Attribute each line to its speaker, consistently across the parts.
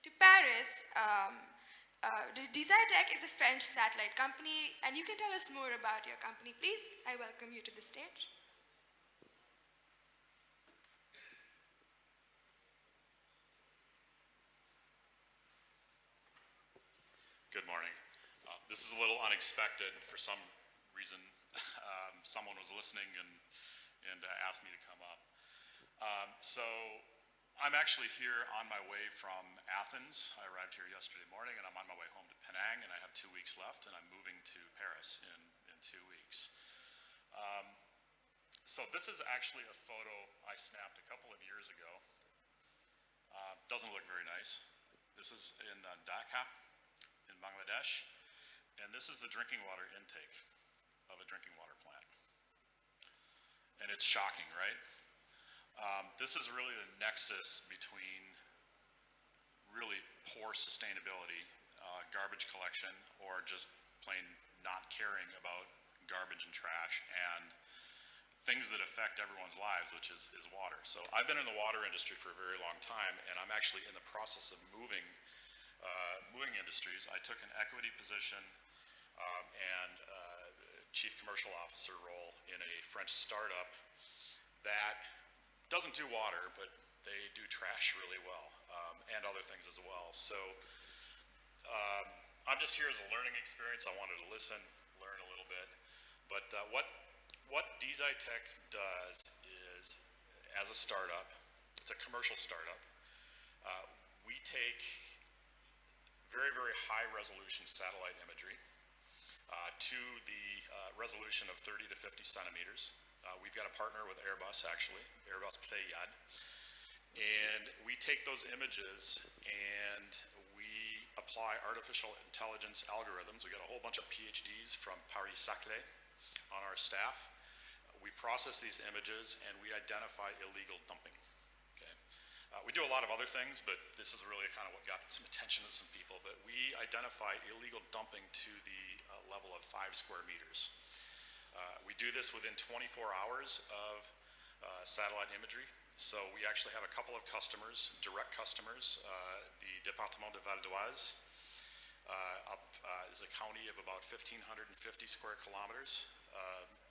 Speaker 1: to Paris. Desire is a French satellite company, and you can tell us more about your company, please. I welcome you to the stage.
Speaker 2: Good morning. This is a little unexpected. For some reason, someone was listening and asked me to come up. So I'm actually here on my way from Athens. I arrived here yesterday morning, and I'm on my way home to Penang, and I have 2 weeks left, and I'm moving to Paris in 2 weeks. So this is actually a photo I snapped a couple of years ago. Doesn't look very nice. This is in Dhaka, in Bangladesh, and this is the drinking water intake of a drinking water plant. And it's shocking, right? This is really the nexus between really poor sustainability, garbage collection, or just plain not caring about garbage and trash, and things that affect everyone's lives, which is water. So I've been in the water industry for a very long time, and I'm actually in the process of moving industries. I took an equity position and chief commercial officer role in a French startup that doesn't do water, but they do trash really well, and other things as well. So I'm just here as a learning experience. I wanted to listen, learn a little bit. But what Desitech does is, as a startup, it's a commercial startup, we take very, very high resolution satellite imagery to the resolution of 30 to 50 centimeters. We've got a partner with Airbus, actually, Airbus Pléiade. And we take those images and we apply artificial intelligence algorithms. We got a whole bunch of PhDs from Paris-Saclay on our staff. We process these images and we identify illegal dumping. Okay. We do a lot of other things, but this is really kind of what got some attention to some people. But we identify illegal dumping to the level of 5 square meters. We do this within 24 hours of satellite imagery. So we actually have a couple of customers, direct customers. The Département de Val d'Oise is a county of about 1,550 square kilometers,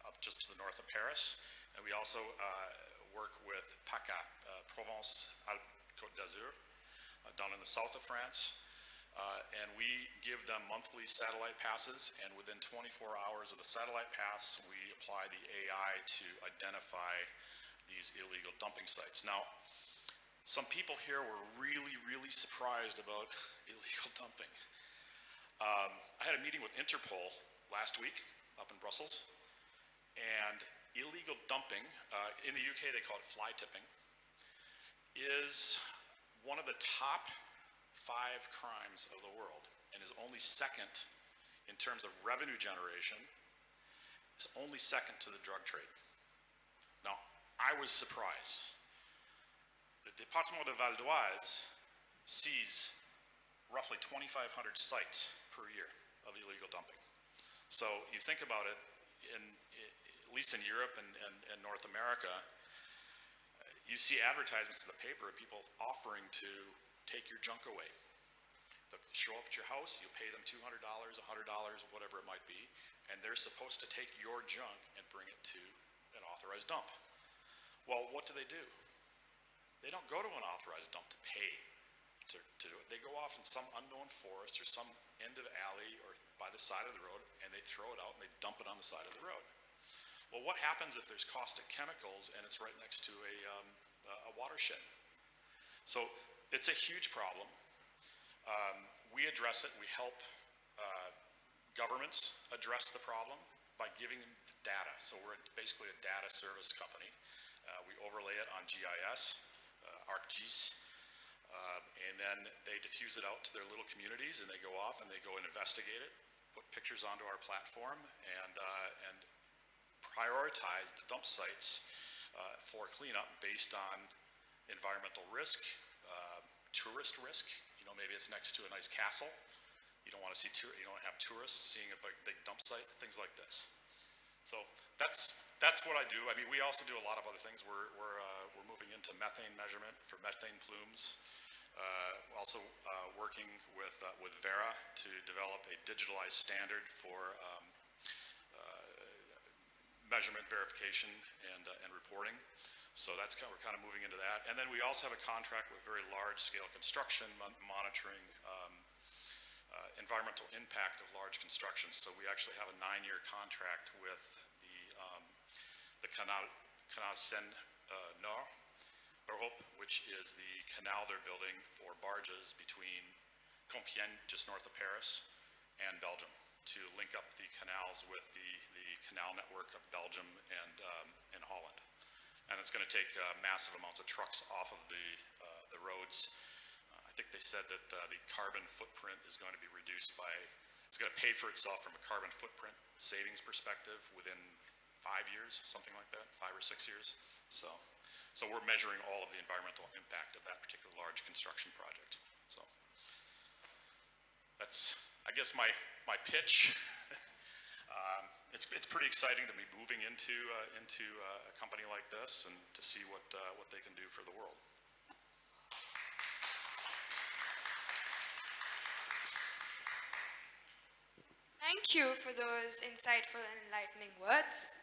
Speaker 2: up just to the north of Paris. And we also work with PACA, Provence-Alpes-Côte d'Azur, down in the south of France. And we give them monthly satellite passes, and within 24 hours of the satellite pass, we apply the AI to identify these illegal dumping sites. Now, some people here were really, really surprised about illegal dumping. I had a meeting with Interpol last week up in Brussels, and illegal dumping, in the UK they call it fly tipping, is one of the top 5 crimes of the world, and is only second in terms of revenue generation. It's only second to the drug trade. Now, I was surprised. The Département de Val d'Oise sees roughly 2,500 sites per year of illegal dumping. So you think about it, at least in Europe and North America, you see advertisements in the paper of people offering to take your junk away. They'll show up at your house, you'll pay them $200, $100, whatever it might be, and they're supposed to take your junk and bring it to an authorized dump. Well, what do? They don't go to an authorized dump to pay to do it. They go off in some unknown forest or some end of the alley or by the side of the road, and they throw it out and they dump it on the side of the road. Well, what happens if there's caustic chemicals and it's right next to a watershed? So it's a huge problem. We address it. We help governments address the problem by giving them the data. So we're basically a data service company. We overlay it on GIS, ArcGIS, and then they diffuse it out to their little communities, and they go off and they go and investigate it, put pictures onto our platform, and prioritize the dump sites for cleanup based on environmental risk, tourist risk. You know, maybe it's next to a nice castle. You don't want to see you don't have tourists seeing a big dump site, things like this. So that's what I do. I mean, we also do a lot of other things. We're moving into methane measurement for methane plumes, Also working with Vera to develop a digitalized standard for measurement verification and reporting. So we're kind of moving into that. And then we also have a contract with very large scale construction, monitoring environmental impact of large construction. So we actually have a 9-year contract with the Canal Seine Nord, Europe, which is the canal they're building for barges between Compiègne, just north of Paris, and Belgium, to link up the canals with the canal network of Belgium and Holland. And it's going to take massive amounts of trucks off of the roads. I think they said that the carbon footprint is going to be reduced by, it's going to pay for itself from a carbon footprint savings perspective within 5 years, something like that, 5 or 6 years. So we're measuring all of the environmental impact of that particular large construction project. So that's, I guess, my pitch. It's pretty exciting to be moving into a company like this and to see what they can do for the world.
Speaker 1: Thank you for those insightful and enlightening words.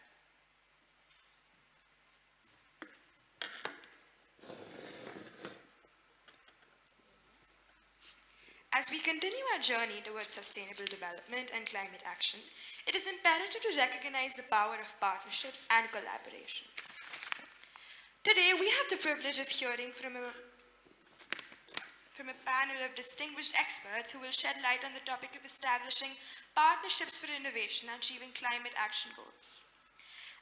Speaker 1: As we continue our journey towards sustainable development and climate action, it is imperative to recognize the power of partnerships and collaborations. Today, we have the privilege of hearing from a panel of distinguished experts who will shed light on the topic of establishing partnerships for innovation and achieving climate action goals.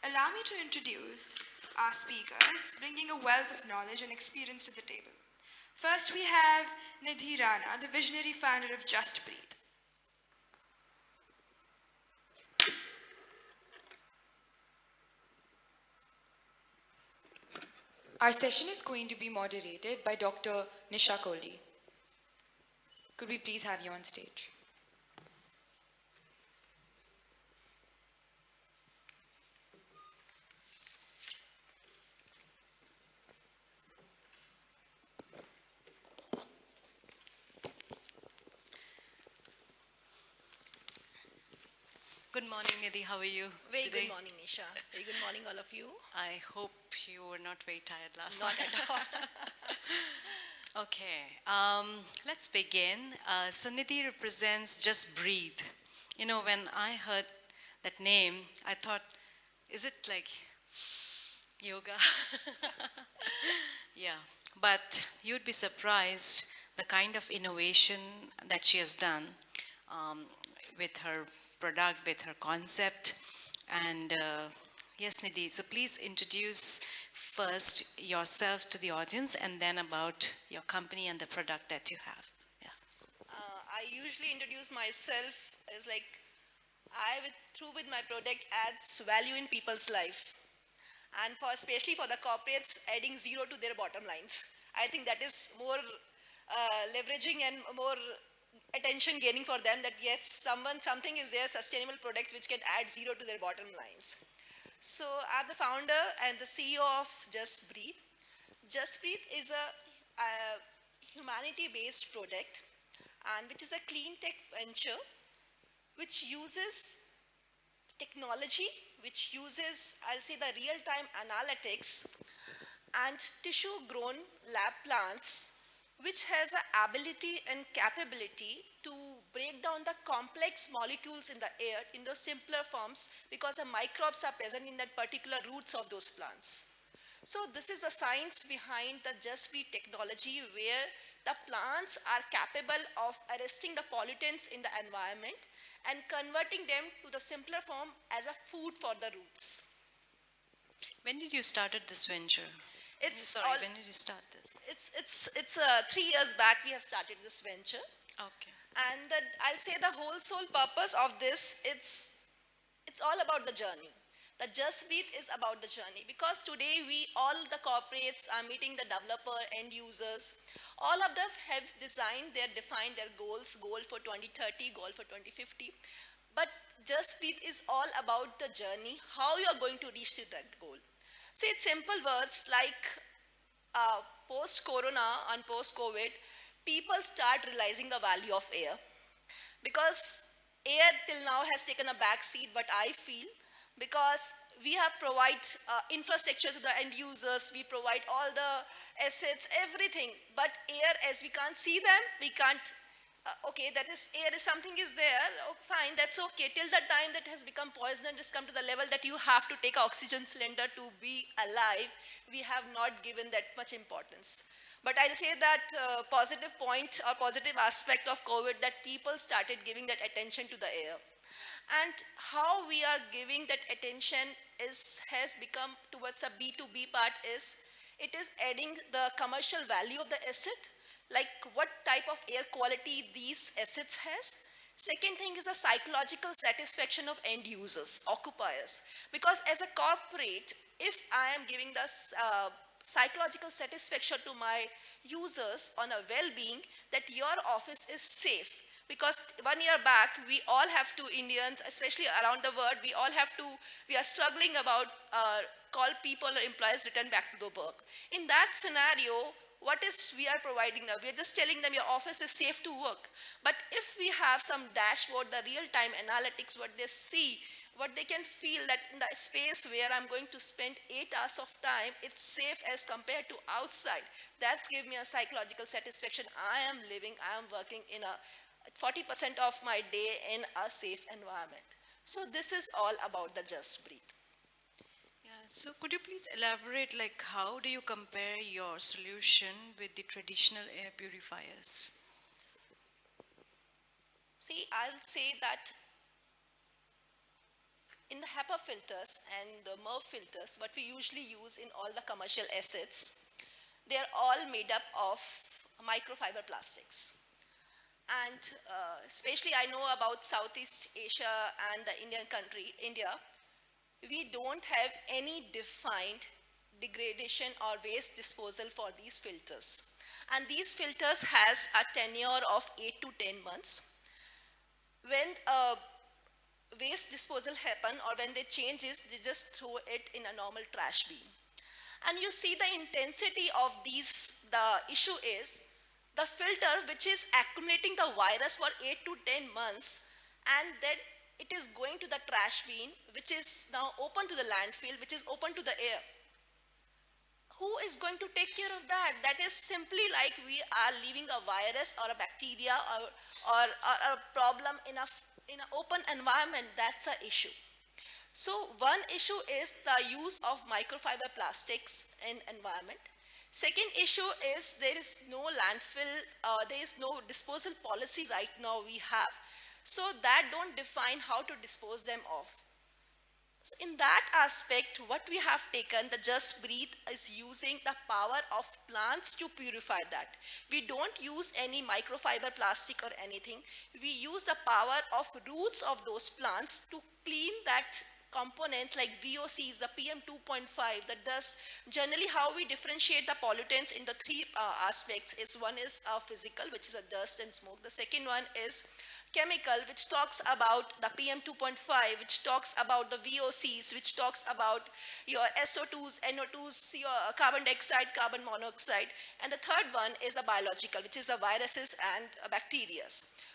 Speaker 1: Allow me to introduce our speakers, bringing a wealth of knowledge and experience to the table. First, we have Nidhi Rana, the visionary founder of JustBreathe.
Speaker 3: Our session is going to be moderated by Dr. Nisha Kohli. Could we please have you on stage?
Speaker 4: Good morning, Nidhi. How are you
Speaker 5: Very
Speaker 4: today?
Speaker 5: good morning, Nisha. Very good morning, all of you.
Speaker 4: I hope you were not very tired last
Speaker 5: Not
Speaker 4: night.
Speaker 5: at all.
Speaker 4: Okay, let's begin. So Nidhi represents JustBreathe. You know, when I heard that name, I thought, is it like yoga? Yeah, but you'd be surprised the kind of innovation that she has done with her product, with her concept. And yes, Nidhi, so please introduce first yourself to the audience and then about your company and the product that you have. Yeah.
Speaker 5: I usually introduce myself as like, through with my product, adds value in people's life. And especially for the corporates, adding zero to their bottom lines. I think that is more leveraging and more attention gaining for them, that yes, something is there, sustainable products which can add zero to their bottom lines. So I'm the founder and the CEO of JustBreathe. JustBreathe is a humanity-based product, and which is a clean tech venture which uses technology, which uses, I'll say, the real-time analytics and tissue-grown lab plants, which has an ability and capability to break down the complex molecules in the air in those simpler forms, because the microbes are present in that particular roots of those plants. So this is the science behind the JustBreathe technology, where the plants are capable of arresting the pollutants in the environment and converting them to the simpler form as a food for the roots.
Speaker 4: When did you started this venture? When did you start this?
Speaker 5: It's 3 years back we have started this venture.
Speaker 4: Okay.
Speaker 5: And I'll say the whole sole purpose of this, it's all about the journey. The JustBreathe is about the journey, because today all the corporates are meeting the developer, end users. All of them have defined their goals, goal for 2030, goal for 2050. But JustBreathe is all about the journey, how you are going to reach to that goal. See, it's simple words like post-corona and post-COVID, people start realizing the value of air. Because air till now has taken a back seat, what I feel, because we have provided infrastructure to the end users, we provide all the assets, everything, but air, as we can't see them, we can't, okay, that is, air is something is there, oh, fine, that's okay, till the time that has become poison and has come to the level that you have to take an oxygen cylinder to be alive, we have not given that much importance. But I'll say that positive point or positive aspect of COVID, that people started giving that attention to the air. And how we are giving that attention has become towards a B2B part is, it is adding the commercial value of the asset, like what type of air quality these assets has. Second thing is a psychological satisfaction of end users, occupiers. Because as a corporate, if I am giving the psychological satisfaction to my users on a well-being, that your office is safe. Because 1 year back, we all have to, Indians, especially around the world, we are struggling about call people or employees return back to the work. In that scenario, what is we are providing them? We are just telling them your office is safe to work. But if we have some dashboard, the real-time analytics, what they see, what they can feel that in the space where I'm going to spend 8 hours of time, it's safe as compared to outside. That's give me a psychological satisfaction. I am working in a 40% of my day in a safe environment. So this is all about the Just Breathe.
Speaker 4: Yeah, so could you please elaborate, like how do you compare your solution with the traditional air purifiers?
Speaker 5: See, I will say that in the HEPA filters and the MERV filters, what we usually use in all the commercial assets, they are all made up of microfiber plastics. And especially I know about Southeast Asia and the Indian country, India, we don't have any defined degradation or waste disposal for these filters. And these filters has a tenure of 8 to 10 months. When waste disposal happen or when they changes, they just throw it in a normal trash bin. And you see the intensity of these, the issue is the filter which is accumulating the virus for 8 to 10 months, and then it is going to the trash bin, which is now open to the landfill, which is open to the air. Who is going to take care of that? That is simply like we are leaving a virus or a bacteria or a problem in an open environment. That's an issue. So one issue is the use of microfiber plastics in environment. Second issue is there is no landfill, there is no disposal policy right now we have. So that don't define how to dispose them off. So in that aspect, what we have taken, the Just Breathe is using the power of plants to purify that. We don't use any microfiber plastic or anything. We use the power of roots of those plants to clean that component like VOCs, the PM 2.5, the dust. Generally, how we differentiate the pollutants in the three aspects is, one is physical, which is a dust and smoke. The second one is chemical, which talks about the PM 2.5, which talks about the VOCs, which talks about your SO2s, NO2s, your carbon dioxide, carbon monoxide. And the third one is the biological, which is the viruses and bacteria.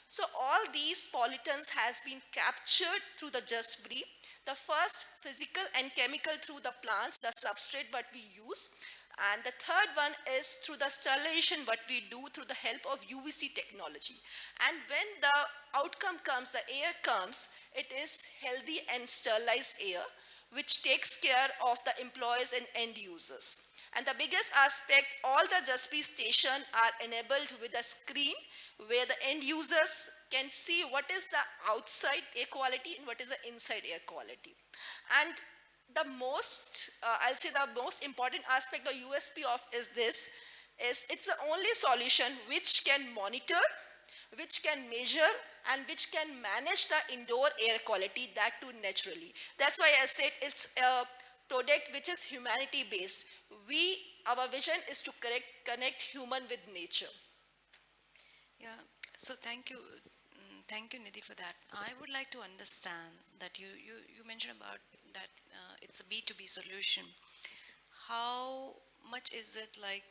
Speaker 5: So all these pollutants has been captured through the Just Breathe. The first, physical and chemical through the plants, the substrate what we use. And the third one is through the sterilization what we do through the help of UVC technology. And when the outcome comes, the air comes, it is healthy and sterilized air, which takes care of the employees and end users. And the biggest aspect, all the JustBreathe stations are enabled with a screen where the end users can see what is the outside air quality and what is the inside air quality. And the most, I'll say the most important aspect or USP of is it's the only solution which can monitor, which can measure, and which can manage the indoor air quality, that too naturally. That's why I said it's a product which is humanity based. Our vision is to connect human with nature.
Speaker 4: Yeah, so thank you, Nidhi, for that. I would like to understand that you mentioned about that it's a B2B solution. How much is it like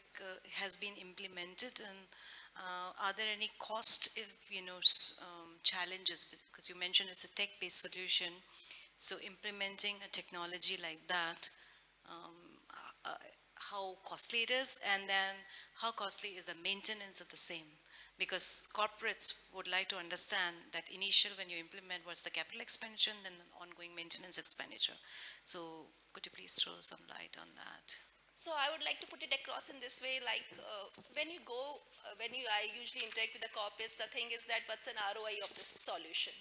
Speaker 4: has been implemented, and are there any cost if challenges, because you mentioned it's a tech-based solution, so implementing a technology like that, um, how costly it is, and then how costly is the maintenance of the same? Because corporates would like to understand that initial, when you implement, what's the capital expenditure, and then the ongoing maintenance expenditure. So could you please throw some light on that?
Speaker 5: So I would like to put it across in this way, like I usually interact with the corporates, the thing is that what's an ROI of this solution?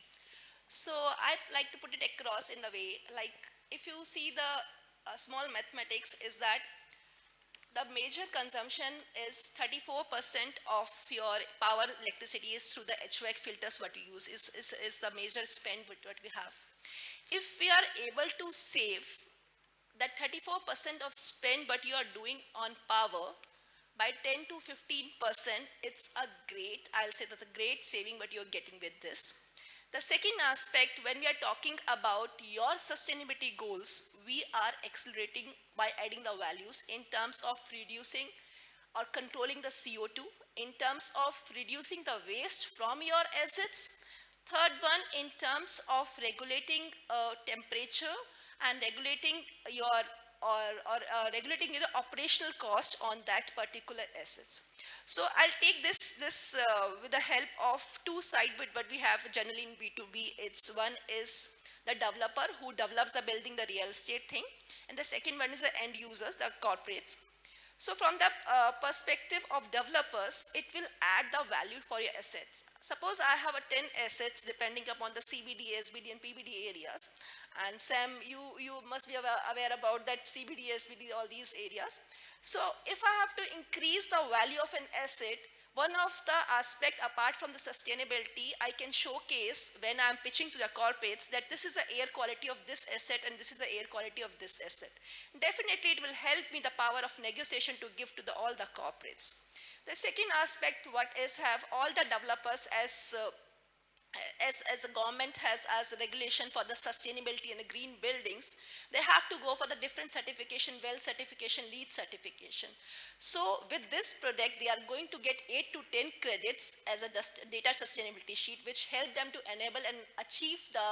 Speaker 5: So I like to put it across in the way, like if you see the small mathematics is that the major consumption is 34% of your power electricity is through the HVAC filters what we use is the major spend with what we have. If we are able to save that 34% of spend what you are doing on power by 10 to 15%, it's a great, I'll say that's a great saving what you're getting with this. The second aspect, when we are talking about your sustainability goals, we are accelerating by adding the values in terms of reducing or controlling the CO2, in terms of reducing the waste from your assets. Third one, in terms of regulating temperature and regulating your regulating your operational cost on that particular assets. So I'll take this with the help of two sides, but we have generally in B2B. It's one is the developer who develops the building, the real estate thing, and the second one is the end users, the corporates. So from the perspective of developers, it will add the value for your assets. Suppose I have a 10 assets depending upon the CBD, SBD and PBD areas. And Sam, you must be aware about that CBD, SBD, all these areas. So if I have to increase the value of an asset, one of the aspect apart from the sustainability, I can showcase when I'm pitching to the corporates that this is the air quality of this asset and this is the air quality of this asset. Definitely it will help me the power of negotiation to give to all the corporates. The second aspect, what is have all the developers as a government has as a regulation for the sustainability and the green buildings, they have to go for the different certification, well certification, LEED certification. So with this product, they are going to get 8 to 10 credits as a data sustainability sheet, which help them to enable and achieve the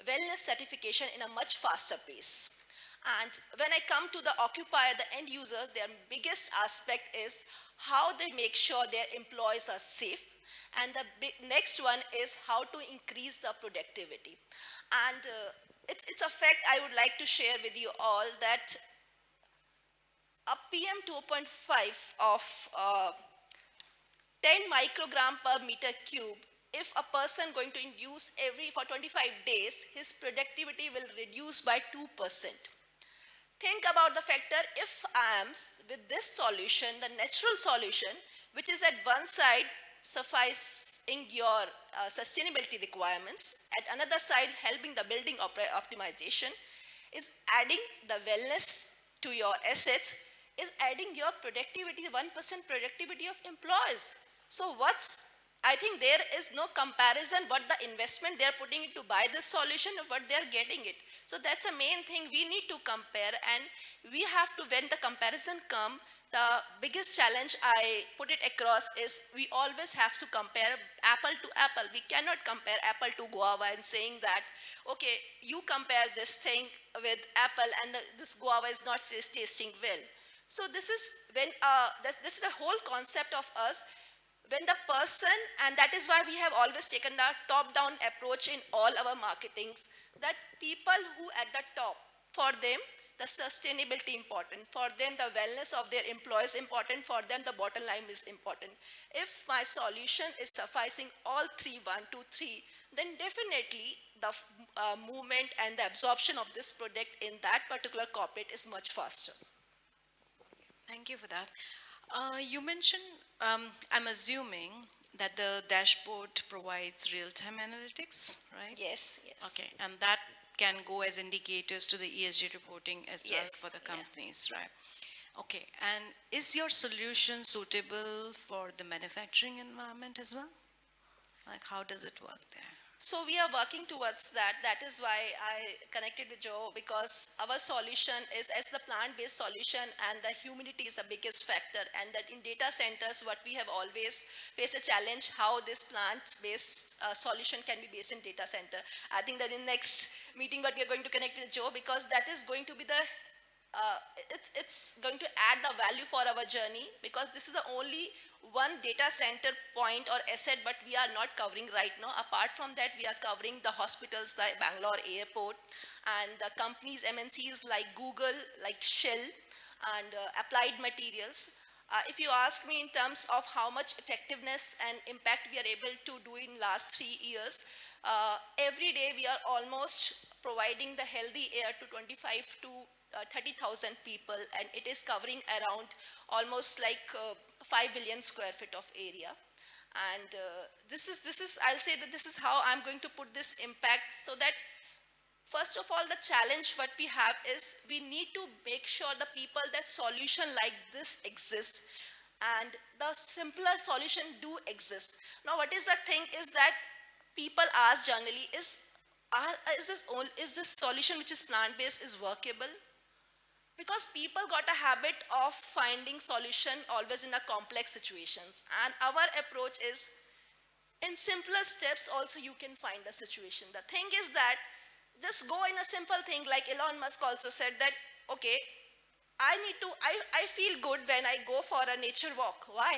Speaker 5: wellness certification in a much faster pace. And when I come to the occupier, the end users, their biggest aspect is how they make sure their employees are safe. And the next one is how to increase the productivity. And it's a fact I would like to share with you all that a PM 2.5 of 10 microgram per meter cube, if a person going to use for 25 days, his productivity will reduce by 2%. Think about the factor, if I am with this solution, the natural solution, which is at one side sufficing your sustainability requirements, at another side helping the building optimization, is adding the wellness to your assets, is adding your productivity, 1% productivity of employees. So I think there is no comparison what the investment they are putting in to buy this solution or what they are getting it. So that's the main thing we need to compare, and we have to, when the comparison come, the biggest challenge I put it across is we always have to compare apple to apple. We cannot compare apple to guava and saying that, okay, you compare this thing with apple and this guava is not tasting well. So this is when this is a whole concept of us. When the person, and that is why we have always taken the top-down approach in all our marketings, that people who at the top, for them, the sustainability important, for them, the wellness of their employees important, for them, the bottom line is important. If my solution is sufficing all three, 1, 2, 3, then definitely the movement and the absorption of this product in that particular corporate is much faster.
Speaker 4: Thank you for that. You mentioned, I'm assuming that the dashboard provides real-time analytics, right?
Speaker 5: Yes, yes.
Speaker 4: Okay, and that can go as indicators to the ESG reporting as well for the companies, right? Okay, and is your solution suitable for the manufacturing environment as well? Like, how does it work there?
Speaker 5: So we are working towards that. That is why I connected with Joe, because our solution is as the plant-based solution, and the humidity is the biggest factor. And that in data centers, what we have always faced a challenge, how this plant-based solution can be based in data center. I think that in next meeting, what we are going to connect with Joe, because that is going to be the it's going to add the value for our journey, because this is the only one data center point or asset but we are not covering right now. Apart from that, we are covering the hospitals, the Bangalore airport, and the companies, MNCs like Google, like Shell, and Applied Materials. If you ask me in terms of how much effectiveness and impact we are able to do in last 3 years, every day we are almost providing the healthy air to 25 to 30,000 people, and it is covering around almost like 5 billion square feet of area. And this is, I'll say that this is how I'm going to put this impact, so that first of all, the challenge what we have is we need to make sure the people that solution like this exist, and the simpler solution do exist. Now, what is the thing is that people ask generally is this solution which is plant-based is workable? Because people got a habit of finding solution always in a complex situations, and our approach is in simpler steps also you can find a situation. The thing is that just go in a simple thing, like Elon Musk also said that, okay, I feel good when I go for a nature walk. Why?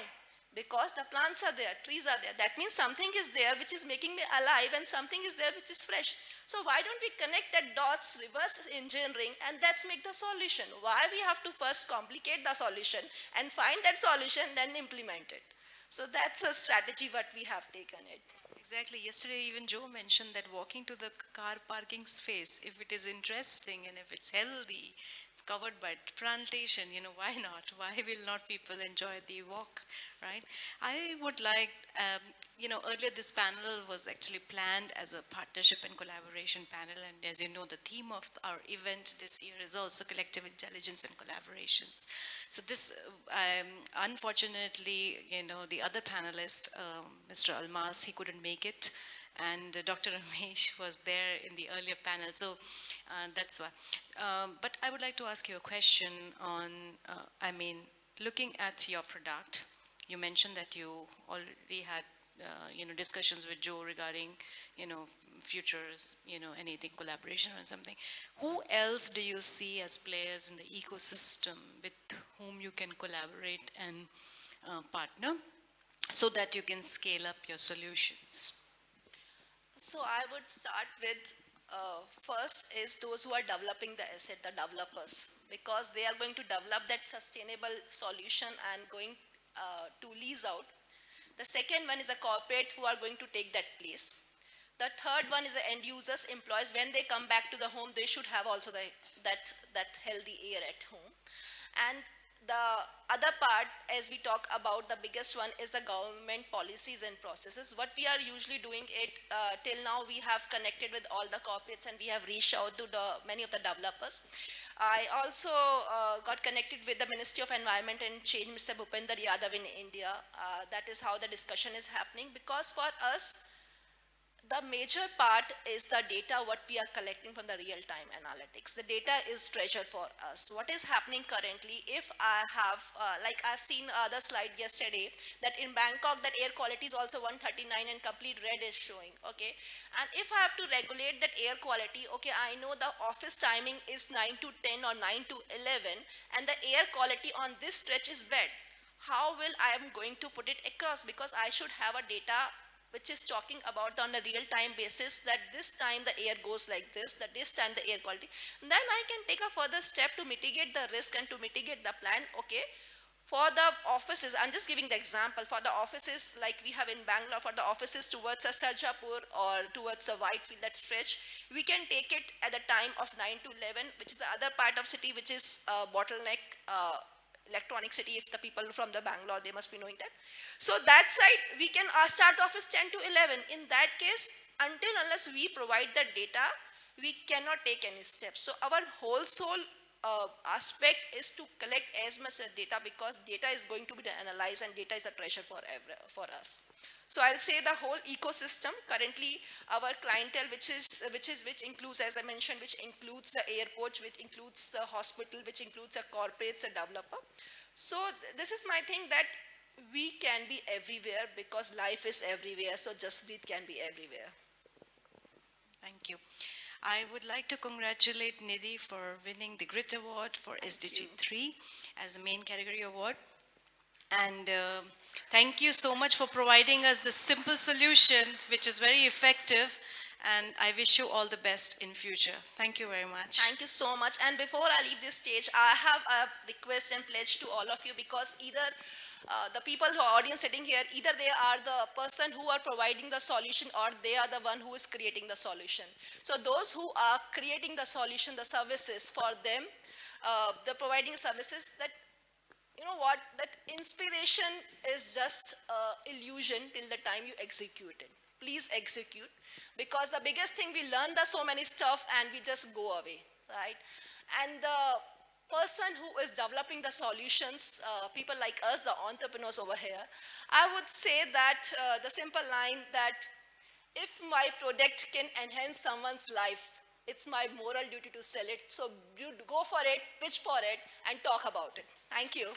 Speaker 5: Because the plants are there, trees are there. That means something is there which is making me alive, and something is there which is fresh. So why don't we connect that dots, reverse engineering, and that's make the solution? Why we have to first complicate the solution and find that solution, then implement it? So that's a strategy what we have taken it.
Speaker 4: Exactly. Yesterday, even Joe mentioned that walking to the car parking space, if it is interesting and if it's healthy, covered by plantation, why not? Why will not people enjoy the walk, right? I would like, earlier this panel was actually planned as a partnership and collaboration panel, and as you know, the theme of our event this year is also collective intelligence and collaborations. So this, unfortunately, the other panelist, Mr. Almas, he couldn't make it, and Dr. Ramesh was there in the earlier panel, so that's why. But I would like to ask you a question on, looking at your product. You mentioned that you already had, discussions with Joe regarding, futures, anything, collaboration or something. Who else do you see as players in the ecosystem with whom you can collaborate and partner so that you can scale up your solutions?
Speaker 5: So I would start with first is those who are developing the asset, the developers, because they are going to develop that sustainable solution and going to lease out. The second one is a corporate who are going to take that place. The third one is the end users, employees. When they come back to the home, they should have also that healthy air at home. And the other part, as we talk about, the biggest one is the government policies and processes. What we are usually doing it, till now we have connected with all the corporates and we have reached out to many of the developers. I also got connected with the Ministry of Environment and Change, Mr. Bhupender Yadav in India. That is how the discussion is happening, because for us, the major part is the data what we are collecting from the real-time analytics. The data is treasure for us. What is happening currently, if I have, like I've seen the slide yesterday, that in Bangkok, that air quality is also 139 and complete red is showing, okay? And if I have to regulate that air quality, okay, I know the office timing is 9 to 10 or 9 to 11, and the air quality on this stretch is bad. How will I am going to put it across? Because I should have a data which is talking about on a real-time basis that this time the air goes like this, that this time the air quality. Then I can take a further step to mitigate the risk and to mitigate the plan. Okay, for the offices, I'm just giving the example, for the offices like we have in Bangalore, for the offices towards a Sarjapur or towards a Whitefield, that stretch, we can take it at the time of 9 to 11, which is the other part of city which is bottleneck, electronic city. If the people from the Bangalore, they must be knowing that. So that side, we can start the office 10 to 11. In that case, unless we provide the data, we cannot take any steps. So our whole soul aspect is to collect as much data, because data is going to be analyzed and data is a treasure for us. So I'll say the whole ecosystem. Currently, our clientele, which includes, as I mentioned, which includes the airport, which includes the hospital, which includes the corporates, a developer. So this is my thing, that we can be everywhere because life is everywhere. So JustBreathe can be everywhere.
Speaker 4: Thank you. I would like to congratulate Nidhi for winning the Grit Award for SDG 3 as a main category award. And thank you so much for providing us this simple solution, which is very effective. And I wish you all the best in future. Thank you very much.
Speaker 5: Thank you so much. And before I leave this stage, I have a request and pledge to all of you, because either the people who are audience sitting here, either they are the person who are providing the solution, or they are the one who is creating the solution. So those who are creating the solution, the services for them, the providing services, that you know what, that inspiration is just illusion till the time you execute it. Please execute, because the biggest thing, we learn the so many stuff and we just go away, right? And the person who is developing the solutions, people like us, the entrepreneurs over here, I would say that the simple line that if my product can enhance someone's life, it's my moral duty to sell it. So you go for it, pitch for it, and talk about it. Thank you.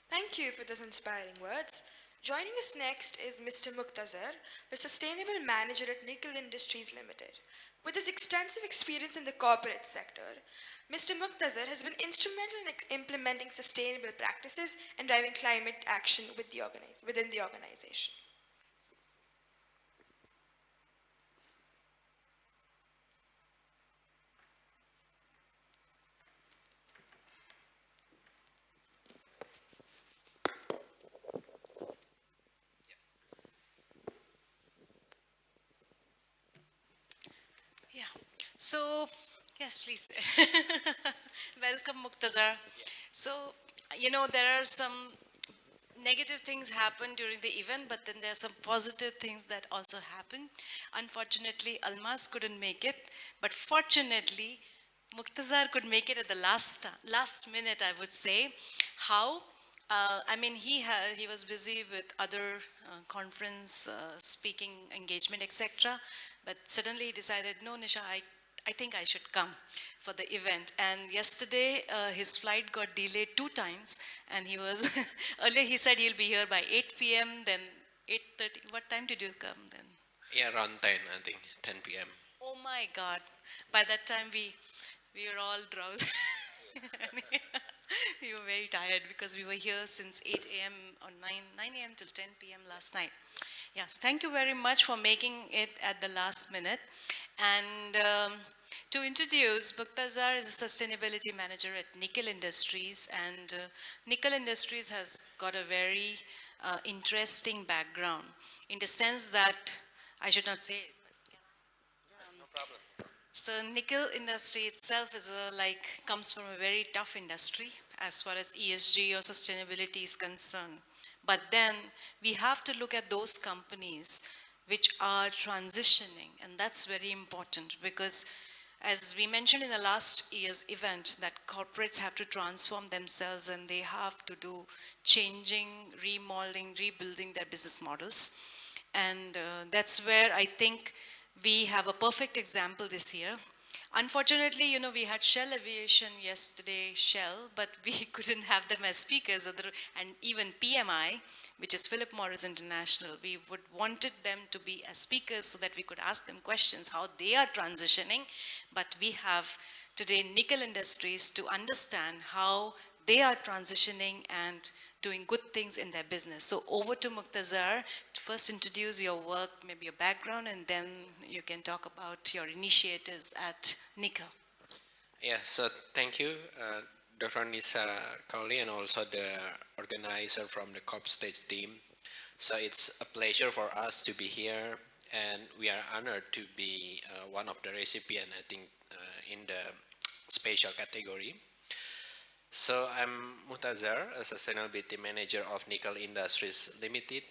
Speaker 1: Thank you for those inspiring words. Joining us next is Mr. Muchtazar, the Sustainable Manager at Nickel Industries Limited. With his extensive experience in the corporate sector, Mr. Muchtazar has been instrumental in implementing sustainable practices and driving climate action within the organization.
Speaker 4: Yeah. So, yes, please. Welcome, Muchtazar. So, you know, there are some negative things happen during the event, but then there are some positive things that also happen. Unfortunately, Almas couldn't make it, but fortunately, Muchtazar could make it at the last minute, I would say. How? I mean, he was busy with other conference, speaking engagement, etc. But suddenly he decided, no, Nisha, I think I should come for the event. And yesterday, his flight got delayed 2 times. And he was, earlier he said he'll be here by 8 p.m., then 8:30. What time did you come then?
Speaker 6: Yeah, around 10, I think, 10 p.m.
Speaker 4: Oh my God. By that time, we were all drowsy. We were very tired because we were here since 8 a.m. or 9 a.m. till 10 p.m. last night. Yeah, so thank you very much for making it at the last minute. And to introduce, Muchtazar is a sustainability manager at Nickel Industries. And Nickel Industries has got a very interesting background in the sense that, I should not say it,
Speaker 6: No problem.
Speaker 4: so nickel industry itself is comes from a very tough industry as far as ESG or sustainability is concerned. But then we have to look at those companies which are transitioning, and that's very important because as we mentioned in the last year's event, that corporates have to transform themselves and they have to do changing, remodeling, rebuilding their business models. And that's where I think we have a perfect example this year. Unfortunately, you know, we had Shell Aviation yesterday, Shell, but we couldn't have them as speakers, and even PMI, which is Philip Morris International, we would wanted them to be as speakers so that we could ask them questions, how they are transitioning, but we have today Nickel Industries to understand how they are transitioning and doing good things in their business. So over to Muchtazar first introduce your work, maybe your background, and then you can talk about your initiatives at Nickel.
Speaker 6: Yeah, so thank you, Dr. Nisha Kohli, and also the organizer from the Corpstage team. So it's a pleasure for us to be here, and we are honored to be one of the recipients, I think, in the special category. So I'm Muchtazar, a sustainability manager of Nickel Industries Limited,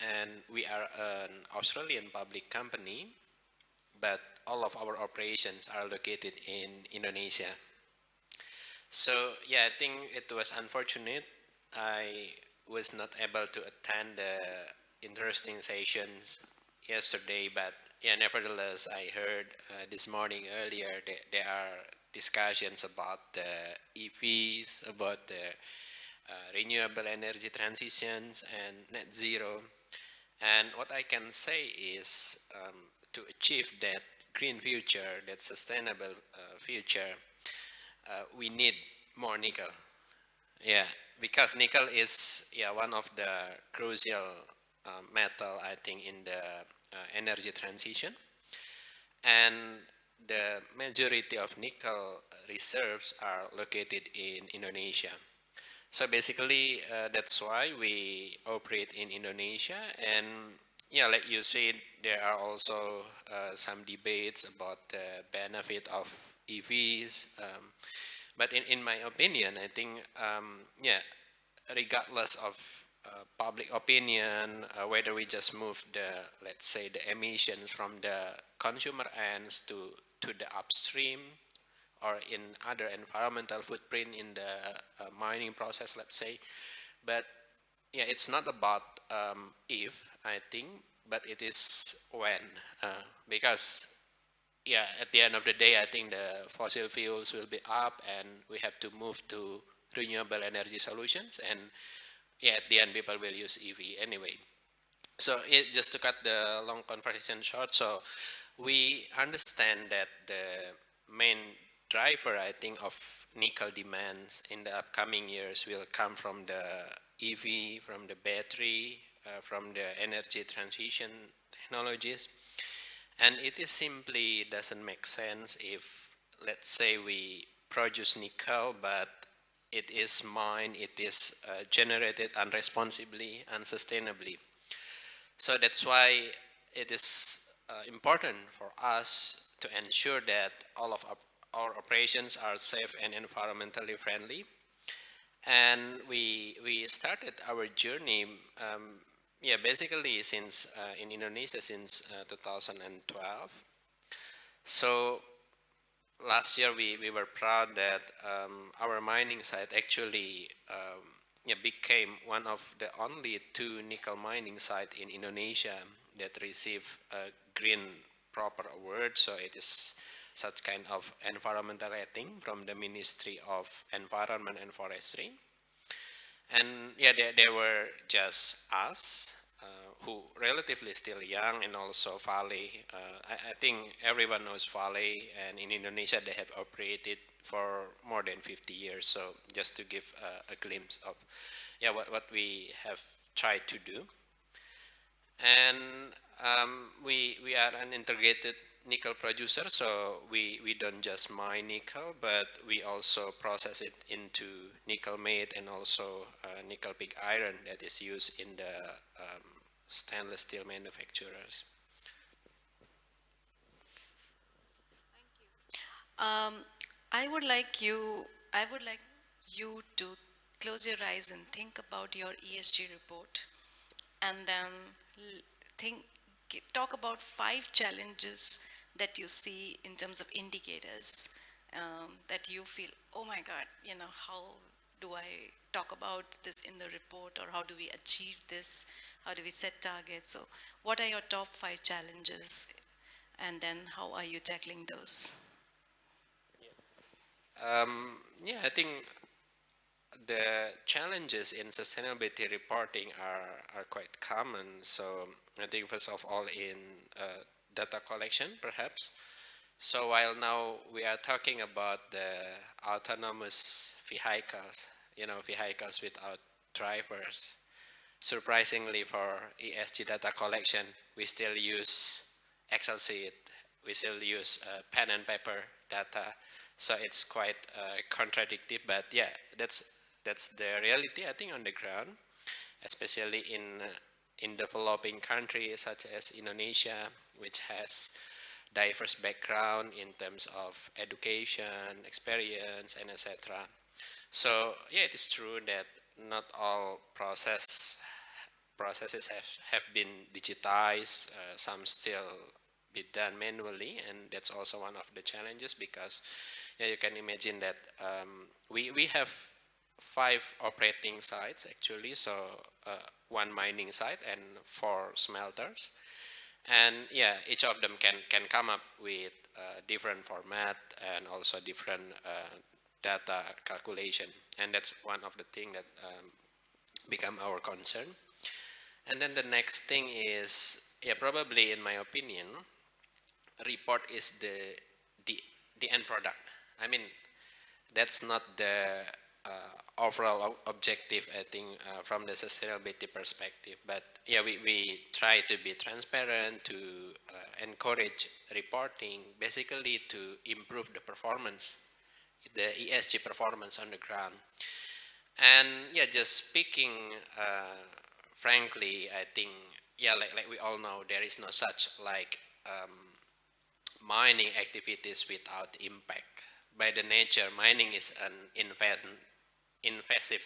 Speaker 6: and we are an Australian public company, but all of our operations are located in Indonesia. So yeah, I think it was unfortunate I was not able to attend the interesting sessions yesterday, but yeah, nevertheless, I heard this morning earlier that there are discussions about the EVs, about the renewable energy transitions and net zero. And what I can say is to achieve that green future, that sustainable future, we need more nickel. Yeah, because nickel is one of the crucial metal, I think, in the energy transition. And the majority of nickel reserves are located in Indonesia. So basically, that's why we operate in Indonesia. And yeah, like you said, there are also some debates about the benefit of EVs. But in my opinion, I think, yeah, regardless of public opinion, whether we just move the, let's say, the emissions from the consumer ends to the upstream, or in other environmental footprint in the mining process, let's say. But yeah, it's not about if, I think, but it is when. Because yeah, at the end of the day, I think the fossil fuels will be up and we have to move to renewable energy solutions. And yeah, at the end, people will use EV anyway. So just to cut the long conversation short, so we understand that the main driver, I think, of nickel demands in the upcoming years will come from the EV, from the battery, from the energy transition technologies. And it is simply doesn't make sense if, let's say, we produce nickel, but it is mined, it is generated unresponsibly, unsustainably. So that's why it is important for us to ensure that all of our operations are safe and environmentally friendly. And we started our journey, yeah, basically since in Indonesia since 2012. So last year we were proud that our mining site actually yeah, became one of the only 2 nickel mining sites in Indonesia that receive a green proper award. So it is such kind of environmental rating from the Ministry of Environment and Forestry. And yeah, there were just us, who relatively still young, and also Vale. I think everyone knows Vale, and in Indonesia they have operated for more than 50 years. So just to give a glimpse of yeah, what we have tried to do. And we are an integrated nickel producer, so we don't just mine nickel, but we also process it into nickel matte and also nickel pig iron that is used in the stainless steel manufacturers.
Speaker 4: I would like you to close your eyes and think about your ESG report, and then talk about 5 challenges that you see in terms of indicators that you feel, oh my God, you know, how do I talk about this in the report, or how do we achieve this? How do we set targets? So what are your top 5 challenges, and then how are you tackling those?
Speaker 6: Yeah, I think the challenges in sustainability reporting are quite common. So I think first of all in data collection, perhaps. So while now we are talking about the autonomous vehicles, you know, vehicles without drivers. surprisingly for ESG data collection, we still use Excel sheet, we still use pen and paper data. So it's quite contradictory, but yeah, that's the reality, I think, on the ground, especially in developing countries such as Indonesia, which has diverse background in terms of education, experience, and etc. So yeah, it is true that not all processes have been digitized. Some still be done manually, and that's also one of the challenges, because yeah, you can imagine that we have 5 operating sites actually, so 1 mining site and 4 smelters, and yeah, each of them can come up with different format and also different data calculation, and that's one of the things that become our concern. And then the next thing is, yeah, probably in my opinion, report is the end product. I mean, that's not the overall objective, I think, from the sustainability perspective. But yeah, we try to be transparent, to encourage reporting, basically to improve the performance, the ESG performance on the ground. And yeah, just speaking frankly, I think, yeah, like we all know, there is no such like mining activities without impact. By the nature, mining is an invasive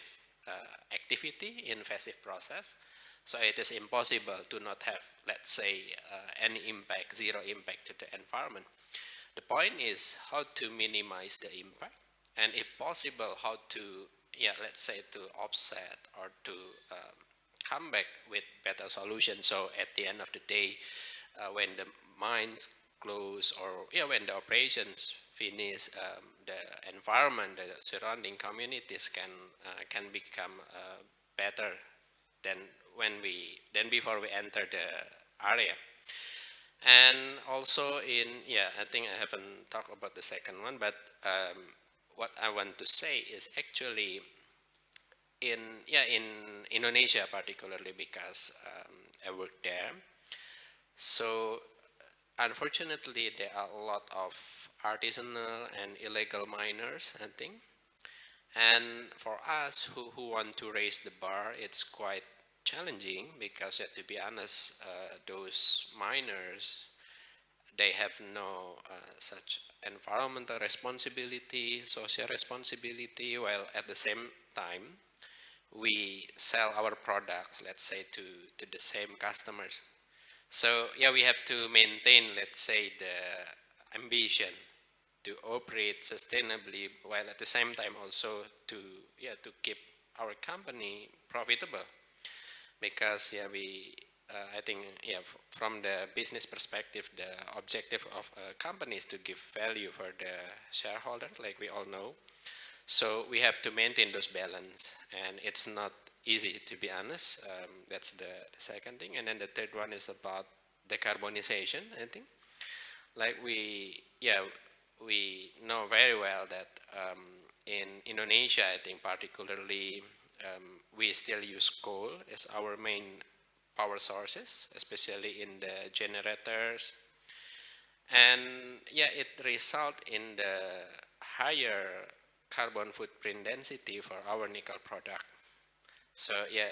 Speaker 6: activity, invasive process. So it is impossible to not have, let's say, any impact, zero impact to the environment. The point is how to minimize the impact, and if possible, how to, yeah, let's say, to offset or to come back with better solutions. So at the end of the day, when the mines close, or yeah, when the operations finish, the environment, the surrounding communities can become better than before we enter the area. And also yeah, I think I haven't talked about the second one, but what I want to say is actually in Indonesia particularly, because I work there. So unfortunately, there are a lot of artisanal and illegal miners, I think. And for us who want to raise the bar, it's quite challenging, because to be honest, those miners, they have no such environmental responsibility, social responsibility, while at the same time, we sell our products, let's say, to the same customers. So yeah, we have to maintain, let's say, the ambition to operate sustainably, while at the same time also to keep our company profitable. Because yeah, I think, yeah, from the business perspective, the objective of a company is to give value for the shareholder, like we all know. So we have to maintain those balance, and it's not easy, to be honest. That's the second thing. And then the third one is about decarbonization, I think. Like we know very well that in Indonesia, I think particularly, we still use coal as our main power sources, especially in the generators. And yeah, it results in the higher carbon footprint density for our nickel product. So yeah,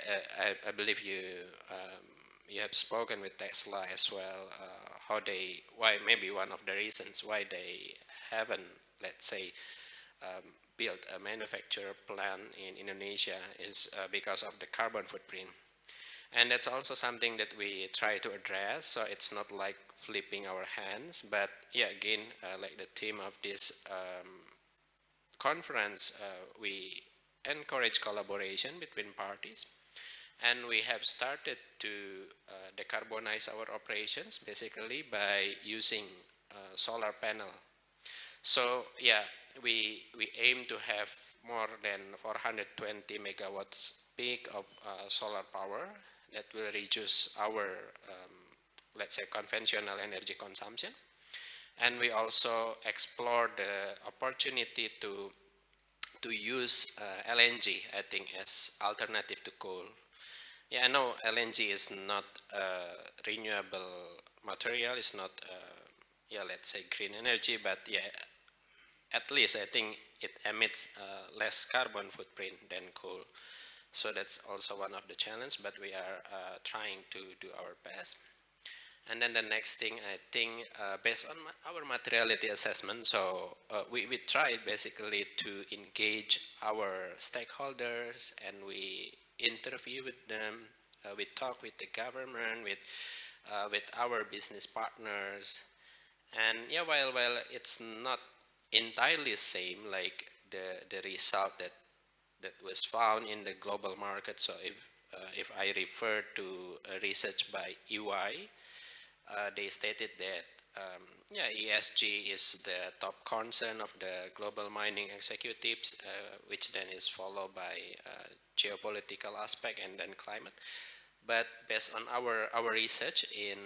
Speaker 6: I believe you have spoken with Tesla as well, why maybe one of the reasons why they haven't, let's say, built a manufacturer plant in Indonesia is because of the carbon footprint. And that's also something that we try to address. So it's not like flipping our hands, but yeah, again, like the theme of this conference, we encourage collaboration between parties, and we have started to decarbonize our operations basically by using solar panel. So yeah, we aim to have more than 420 megawatts peak of solar power that will reduce our let's say conventional energy consumption. And we also explore the opportunity to use LNG, I think, as alternative to coal. Yeah, I know LNG is not renewable material. It's not, yeah, let's say green energy, but yeah, at least I think it emits less carbon footprint than coal. So that's also one of the challenges, but we are trying to do our best. And then the next thing, I think, based on our materiality assessment, so we tried basically to engage our stakeholders, and we interview with them, we talk with the government, with our business partners, and yeah, while it's not entirely same like the result that was found in the global market. So if I refer to research by EY, they stated that yeah, ESG is the top concern of the global mining executives, which then is followed by geopolitical aspect and then climate. But based on our research in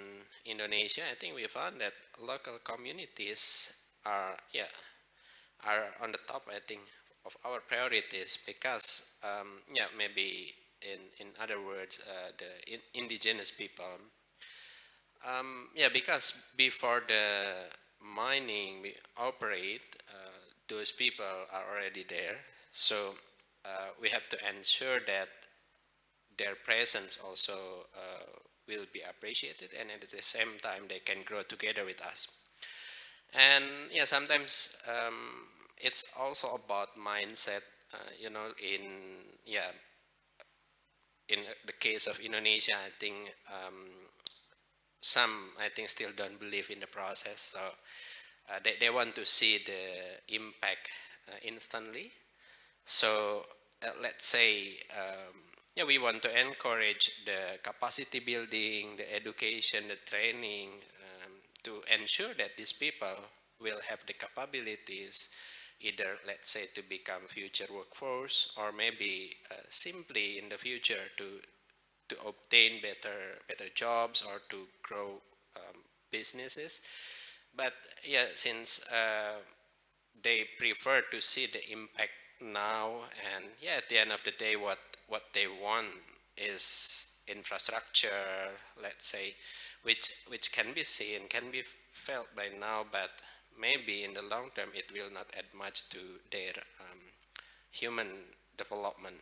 Speaker 6: Indonesia, I think we found that local communities are, yeah, are on the top, I think, of our priorities, because yeah, maybe in other words, the indigenous people, yeah, because before the mining we operate, those people are already there. So we have to ensure that their presence also will be appreciated, and at the same time they can grow together with us. And yeah, sometimes it's also about mindset. You know, in, yeah, in the case of Indonesia, I think some, I think, still don't believe in the process. So they want to see the impact instantly. So let's say, yeah, we want to encourage the capacity building, the education, the training, to ensure that these people will have the capabilities, either, let's say, to become future workforce, or maybe simply in the future to obtain better jobs or to grow businesses. But yeah, since they prefer to see the impact now, and yeah, at the end of the day, what they want is infrastructure, let's say, which can be seen, can be felt by now, but maybe in the long term it will not add much to their human development.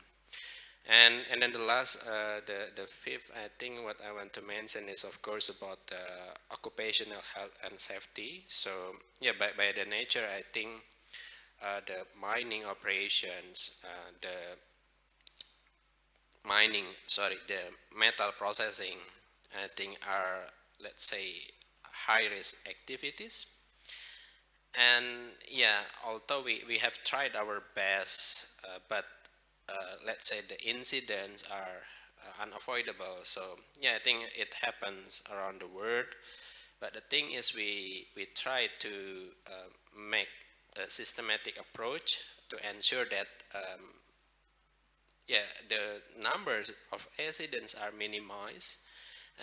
Speaker 6: And then the last, the fifth, I think what I want to mention is, of course, about occupational health and safety. So yeah, by the nature, I think the mining operations, the metal processing, I think are, let's say, high risk activities. And yeah, although we have tried our best, but let's say the incidents are unavoidable. So yeah, I think it happens around the world. But the thing is, we try to make a systematic approach to ensure that yeah, the numbers of accidents are minimized,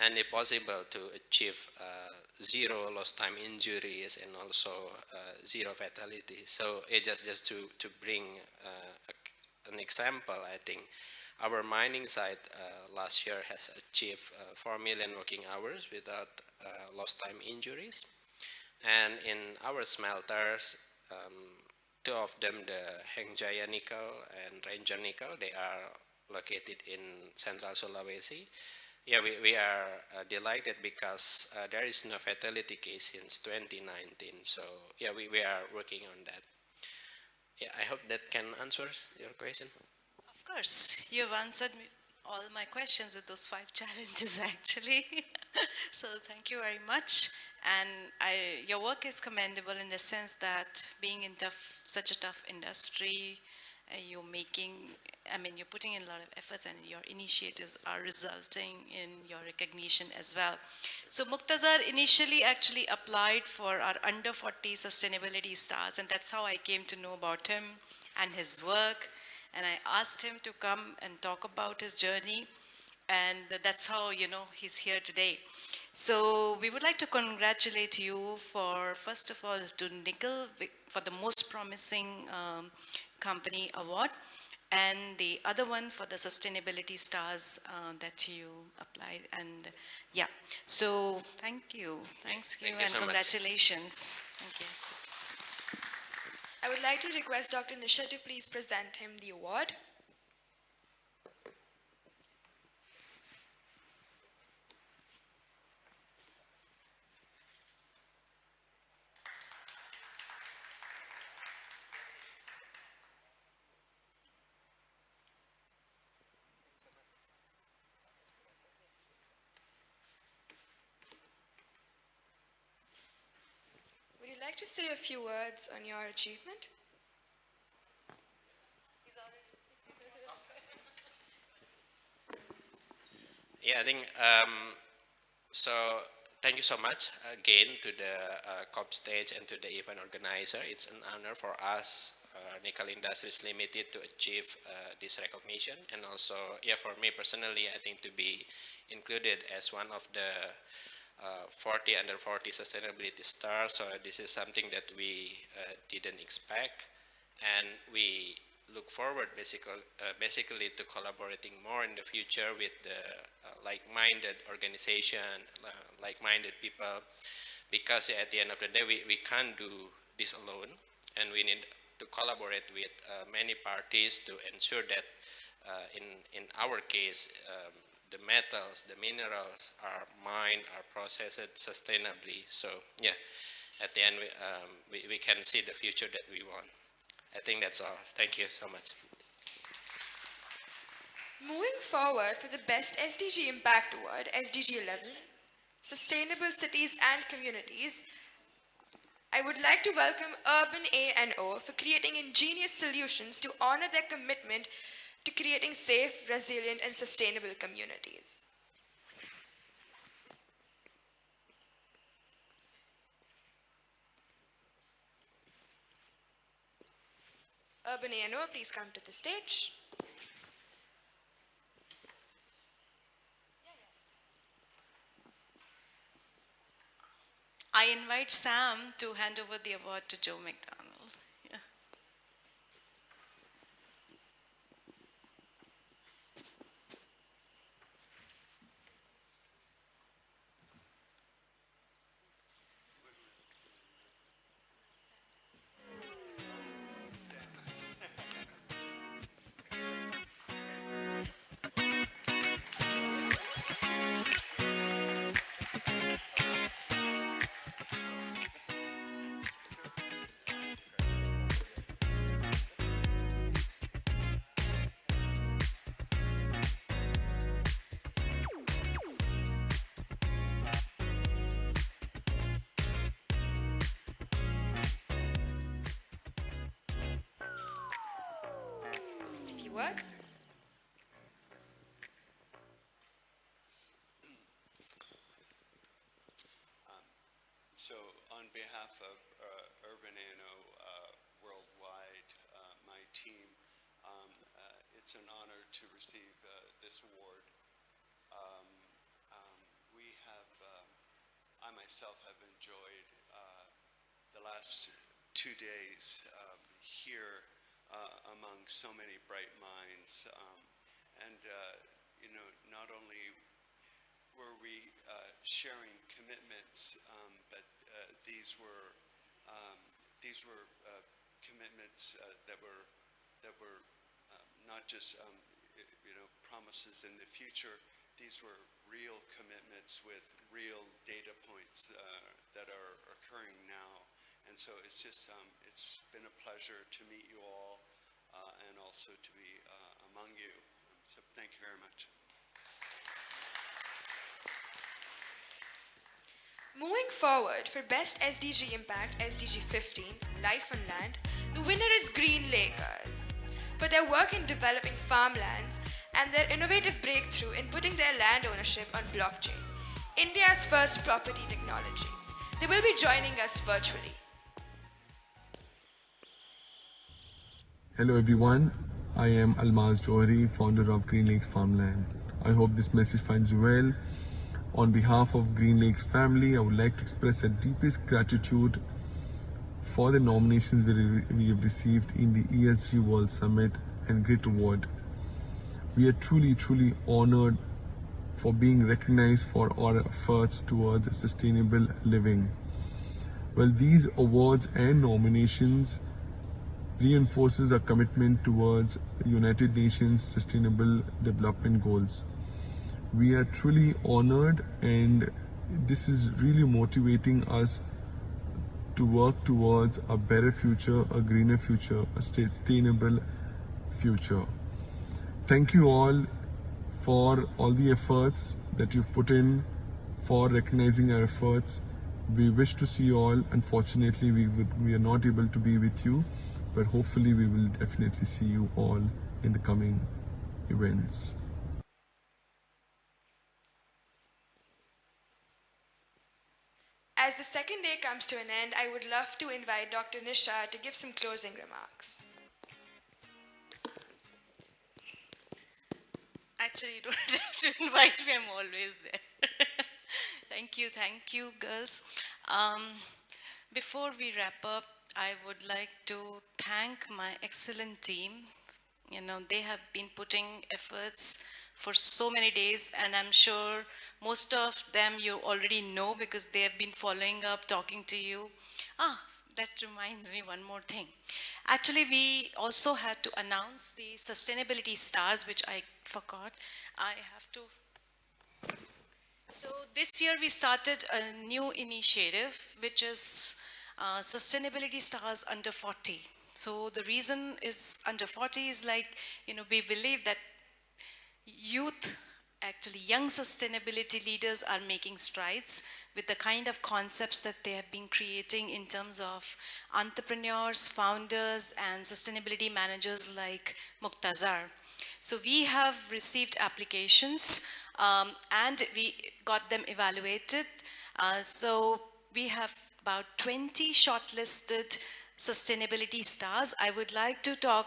Speaker 6: and if possible to achieve zero lost time injuries, and also zero fatalities. So it just to bring an example, I think our mining site last year has achieved 4 million working hours without lost time injuries. And in our smelters, two of them, the Hengjaya Nickel and Ranger Nickel, they are located in Central Sulawesi. Yeah, we are delighted because there is no fatality case since 2019. So yeah, we are working on that. Yeah, I hope that can answer your question.
Speaker 4: Of course, you've answered all my questions with those 5 challenges actually. So thank you very much. And your work is commendable in the sense that being in such a tough industry, you're putting in a lot of efforts, and your initiatives are resulting in your recognition as well. So Muchtazar initially actually applied for our under 40 sustainability stars, and that's how I came to know about him and his work. And I asked him to come and talk about his journey, and that's how, he's here today. So we would like to congratulate you for, first of all, to Nickel for the most promising company award. and the other one for the sustainability stars that you applied. And yeah, so thank you. Thanks you,
Speaker 6: Thank you
Speaker 4: and
Speaker 6: so much.
Speaker 4: congratulations. Thank you.
Speaker 1: I would like to request Dr. Nisha to please present him the award. Would you like to say a few words on your achievement?
Speaker 6: Yeah, I think so. Thank you so much again to the Corpstage and to the event organizer. It's an honor for us, Nickel Industries Limited, to achieve this recognition, and also, yeah, for me personally, I think to be included as one of the 40 under 40 sustainability stars. So this is something that we didn't expect, and we look forward basically to collaborating more in the future with the like-minded organization, like-minded people, because at the end of the day we can't do this alone, and we need to collaborate with many parties to ensure that in our case the metals, the minerals are mined, are processed sustainably. So yeah, at the end we can see the future that we want. I think that's all. Thank you so much.
Speaker 1: Moving forward for the Best SDG Impact Award, SDG 11, Sustainable Cities and Communities, I would like to welcome Urban A&O for creating ingenious solutions to honor their commitment to creating safe, resilient, and sustainable communities. Urban A&O, please come to the stage.
Speaker 4: I invite Sam to hand over the award to Joe McDonald. Yeah.
Speaker 1: A few words.
Speaker 7: So on behalf of Urban A&O Worldwide, my team, it's an honor to receive this award. I myself have enjoyed the last 2 days here among so many bright minds, and not only were we sharing commitments, but these were commitments that were not just promises in the future. These were real commitments with real data points that are occurring now, and so it's just it's been a pleasure to meet you all and also to be among you. So thank you very much.
Speaker 1: Moving forward for Best SDG Impact, SDG 15, Life on Land, the winner is Green Lakers for their work in developing farmlands and their innovative breakthrough in putting their land ownership on blockchain, India's first property technology. They will be joining us virtually.
Speaker 8: Hello everyone, I am Almaz Johari, founder of Green Lakes Farmland. I hope this message finds you well. On behalf of Green Lakes family, I would like to express our deepest gratitude for the nominations that we have received in the ESG World Summit and Grit Award. We are truly honored for being recognized for our efforts towards sustainable living. Well, these awards and nominations reinforces our commitment towards United Nations Sustainable Development Goals. We are truly honored, and this is really motivating us to work towards a better future, a greener future, a sustainable future. Thank you all for all the efforts that you've put in for recognizing our efforts. We wish to see you all. Unfortunately, we are not able to be with you, but hopefully we will definitely see you all in the coming events.
Speaker 1: As the second day comes to an end, I would love to invite Dr. Nisha to give some closing remarks.
Speaker 4: Actually, you don't have to invite me, I'm always there. Thank you, girls. Before we wrap up, I would like to thank my excellent team. You know, they have been putting efforts for so many days, and I'm sure most of them you already know because they have been following up, talking to you. That reminds me one more thing. Actually, we also had to announce the sustainability stars, which I forgot. I have to. So this year we started a new initiative, which is Sustainability Stars Under 40. So the reason is under 40 is like, you know, we believe that youth, actually young sustainability leaders are making strides with the kind of concepts that they have been creating in terms of entrepreneurs, founders, and sustainability managers like Muchtazar. So we have received applications and we got them evaluated. So we have about 20 shortlisted sustainability stars. I would like to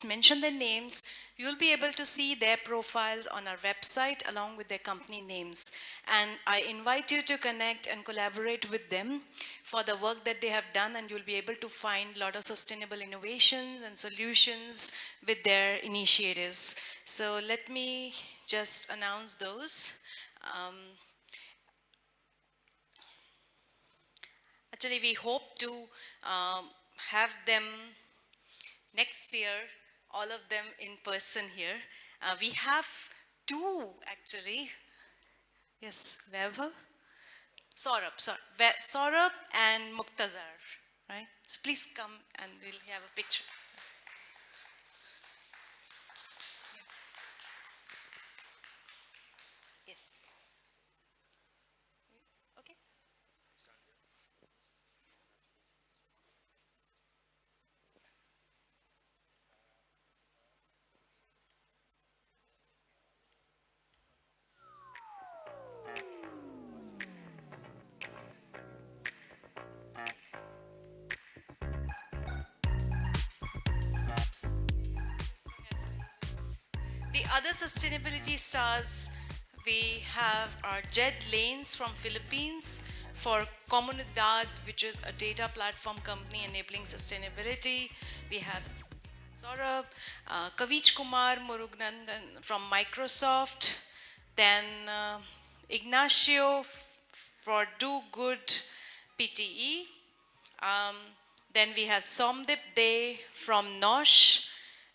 Speaker 4: mention their names. You'll be able to see their profiles on our website along with their company names. And I invite you to connect and collaborate with them for the work that they have done, and you'll be able to find a lot of sustainable innovations and solutions with their initiatives. So let me just announce those. Actually, we hope to have them next year, all of them in person here. We have two, actually. Yes, Vaibhav? Saurabh and Muchtazar, right? So please come and we'll have a picture. Yes. Okay. The other sustainability stars we have are Jed Lanes from Philippines for Comunidad, which is a data platform company enabling sustainability. We have Saurabh, Kavich Kumar Muruganandan from Microsoft, then Ignacio for Do Good PTE. Then we have Somdip Dey from Nosh.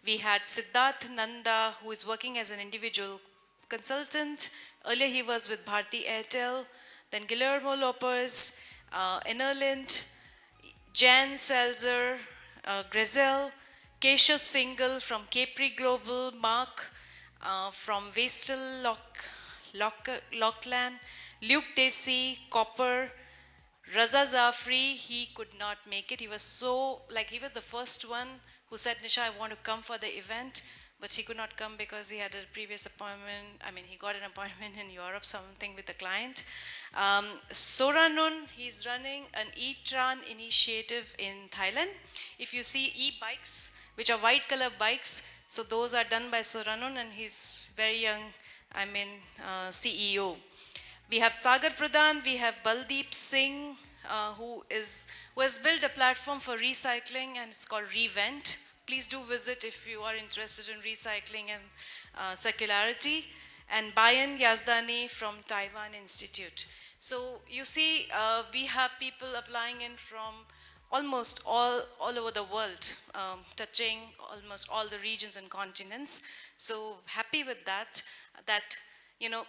Speaker 4: We had Siddharth Nanda, who is working as an individual consultant. Earlier he was with Bharti Airtel. Then Guillermo Lopez, Enerlind, Jan Selzer, Grizel, Keshav Singhal from Capri Global, Mark from Wastel Lockland, Luke Desi, Copper, Raza Zafri, he could not make it. He was the first one who said, Nisha, I want to come for the event, but he could not come because he had a previous appointment. He got an appointment in Europe, something with a client. Soranun, he's running an e-tran initiative in Thailand. If you see e-bikes, which are white color bikes, so those are done by Soranun, and he's very young, CEO. We have Sagar Pradhan, we have Baldeep Singh, who has built a platform for recycling, and it's called Revent. please do visit if you are interested in recycling and circularity. And Bayan Yazdani from Taiwan Institute. So you see, we have people applying in from almost all over the world, touching almost all the regions and continents. So happy with that,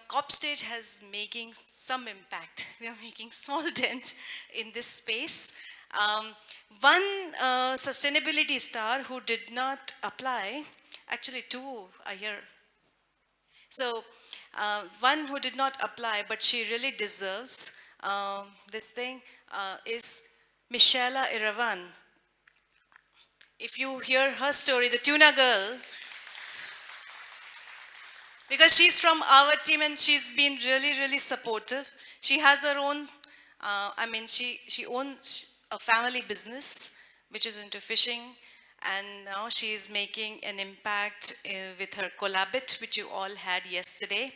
Speaker 4: Corpstage has making some impact. We are making small dent in this space. One sustainability star who did not apply, actually two are here. So one who did not apply, but she really deserves this thing is Michella Irawan. If you hear her story, the tuna girl, because she's from our team and she's been really, really supportive. She has her own, she owns a family business which is into fishing, and now she is making an impact with her Collabit, which you all had yesterday.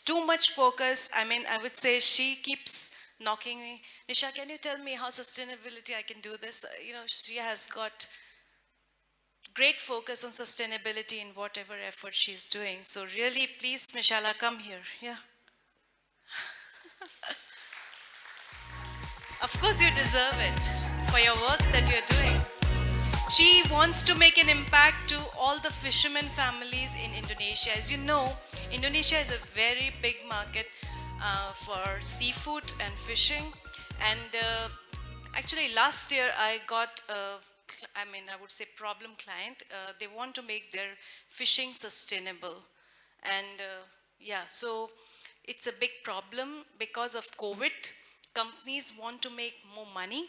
Speaker 4: Too much focus. I would say she keeps knocking me. Nisha, can you tell me how sustainability I can do this? She has got great focus on sustainability in whatever effort she's doing. So really, please, Michella, come here. Yeah. Of course, you deserve it for your work that you're doing. She wants to make an impact to all the fishermen families in Indonesia. As you know, Indonesia is a very big market for seafood and fishing. And actually, last year I got I would say problem client. They want to make their fishing sustainable. And so it's a big problem because of COVID. Companies want to make more money.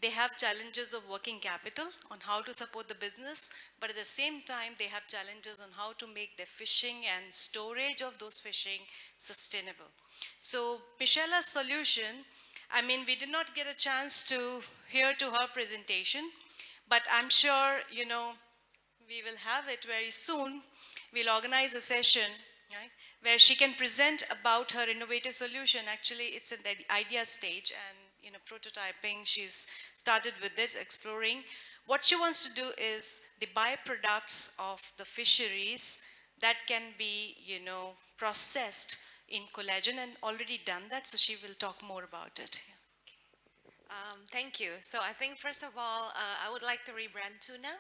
Speaker 4: They have challenges of working capital on how to support the business, but at the same time, they have challenges on how to make their fishing and storage of those fishing sustainable. So Michella's solution, we did not get a chance to hear to her presentation, but I'm sure, we will have it very soon. We'll organize a session, right, where she can present about her innovative solution. Actually, it's in the idea stage and, prototyping. She's started with this, exploring. What she wants to do is the byproducts of the fisheries that can be, processed in collagen, and already done that, so she will talk more about it.
Speaker 9: Thank you. So I think first of all, I would like to rebrand tuna.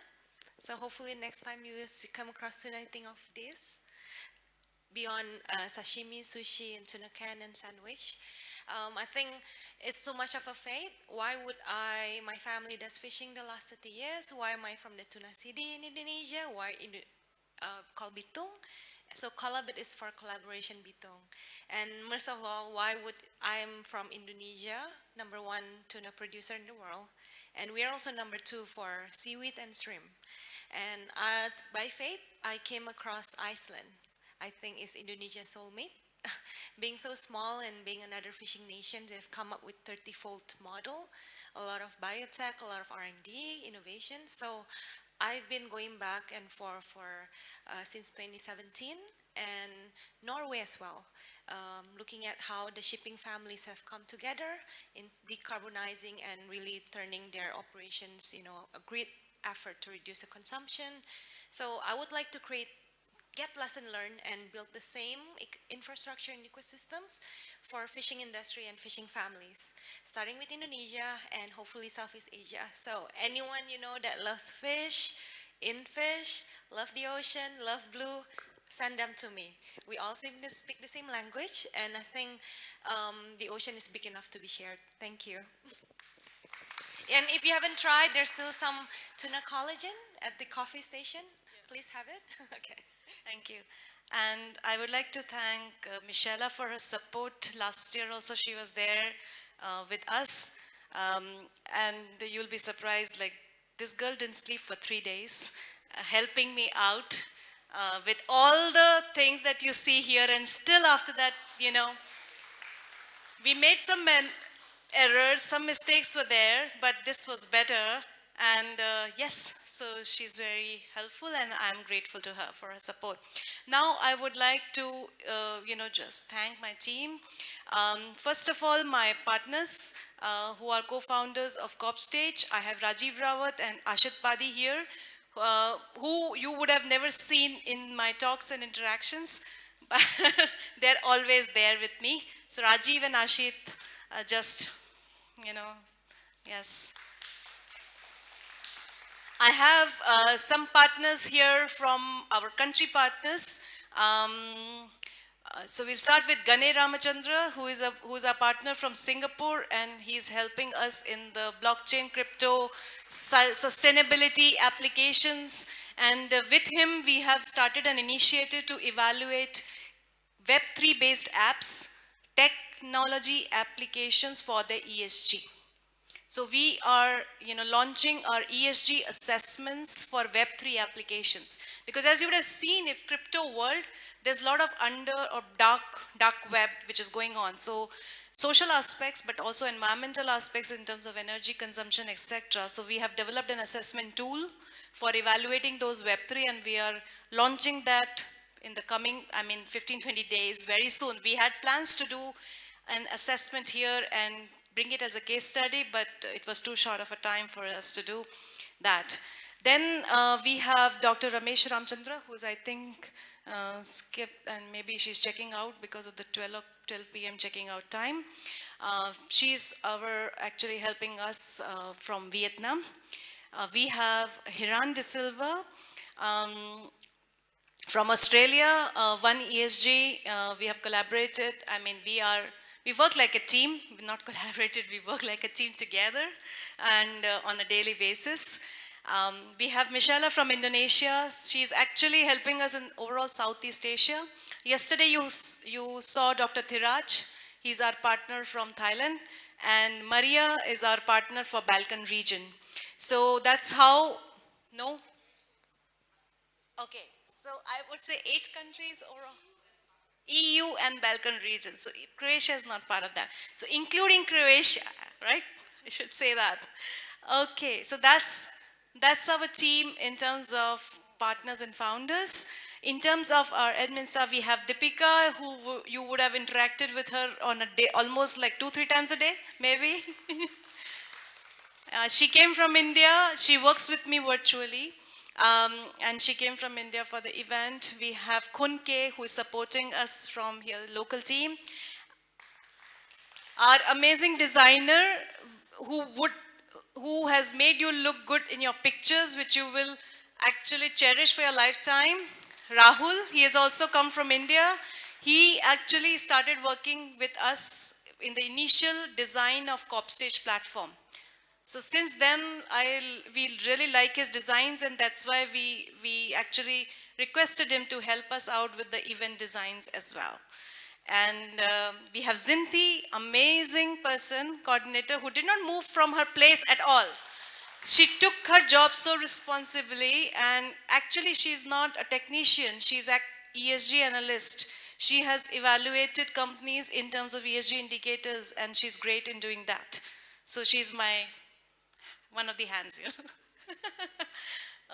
Speaker 9: So hopefully next time you come across tuna, you think of this. Beyond sashimi, sushi, and tuna can and sandwich. I think it's so much of a fate. Why would my family does fishing the last 30 years. Why am I from the tuna city in Indonesia? Why called Bitung? So Collabit is for collaboration Bitung. And most of all, why would I'm from Indonesia, #1 tuna producer in the world. And we are also #2 for seaweed and shrimp. And by fate, I came across Iceland. I think it's Indonesia's soulmate. Being so small and being another fishing nation, they've come up with 30-fold model, a lot of biotech, a lot of R&D, innovation. So I've been going back and forth for since 2017, and Norway as well, looking at how the shipping families have come together in decarbonizing and really turning their operations, a great effort to reduce the consumption. So I would like to get lesson learned and build the same infrastructure and ecosystems for fishing industry and fishing families, starting with Indonesia and hopefully Southeast Asia. So anyone that loves fish, love the ocean, love blue, send them to me. We all seem to speak the same language, and I think the ocean is big enough to be shared. Thank you. And if you haven't tried, there's still some tuna collagen at the coffee station. Please have it. Okay.
Speaker 4: Thank you. And I would like to thank Michella for her support. Last year also she was there with us. And you'll be surprised, like, this girl didn't sleep for 3 days, helping me out with all the things that you see here. And still after that, we made some errors, some mistakes were there, but this was better. And yes, so she's very helpful, and I'm grateful to her for her support. Now I would like to, just thank my team. First of all, my partners, who are co-founders of Corpstage. I have Rajiv Rawat and Ashit Padi here, who you would have never seen in my talks and interactions, but they're always there with me. So Rajiv and Ashit just, yes. I have some partners here from our country partners. So we'll start with Gane Ramachandra, who is our partner from Singapore, and he's helping us in the blockchain, crypto, sustainability applications. And with him, we have started an initiative to evaluate Web3 based apps, technology applications for the ESG. So we are, launching our ESG assessments for Web3 applications. Because as you would have seen, if crypto world, there's a lot of under or dark web which is going on. So social aspects, but also environmental aspects in terms of energy consumption, etc. So we have developed an assessment tool for evaluating those Web3, and we are launching that in the coming, 15, 20 days, very soon. We had plans to do an assessment here and bring it as a case study, but it was too short of a time for us to do that. Then we have Dr. Ramesh Ramchandra, who is, I think, skipped, and maybe she's checking out because of the 12 p.m. checking out time. She's actually helping us from Vietnam. We have Hiran De Silva from Australia, One ESG. We have collaborated. We work like a team, not collaborated, we work like a team together and on a daily basis. We have Michella from Indonesia. She's actually helping us in overall Southeast Asia. Yesterday you saw Dr. Thiraj. He's our partner from Thailand. And Maria is our partner for Balkan region. So that's how, no? Okay, so I would say 8 countries overall. EU and Balkan region. So Croatia is not part of that. So including Croatia, right? I should say that. Okay, so that's our team in terms of partners and founders. In terms of our admin staff, we have Deepika, who you would have interacted with her on a day, almost like 2-3 times a day, maybe. She came from India. She works with me virtually. And she came from India for the event. We have Kun K, who is supporting us from here, the local team. Our amazing designer, who has made you look good in your pictures, which you will actually cherish for your lifetime. Rahul, he has also come from India. He actually started working with us in the initial design of Corpstage platform. So since then, we really like his designs, and that's why we actually requested him to help us out with the event designs as well. And we have Zinthi, amazing person, coordinator, who did not move from her place at all. She took her job so responsibly, and actually she's not a technician, she's an ESG analyst. She has evaluated companies in terms of ESG indicators, and she's great in doing that. So she's one of the hands here.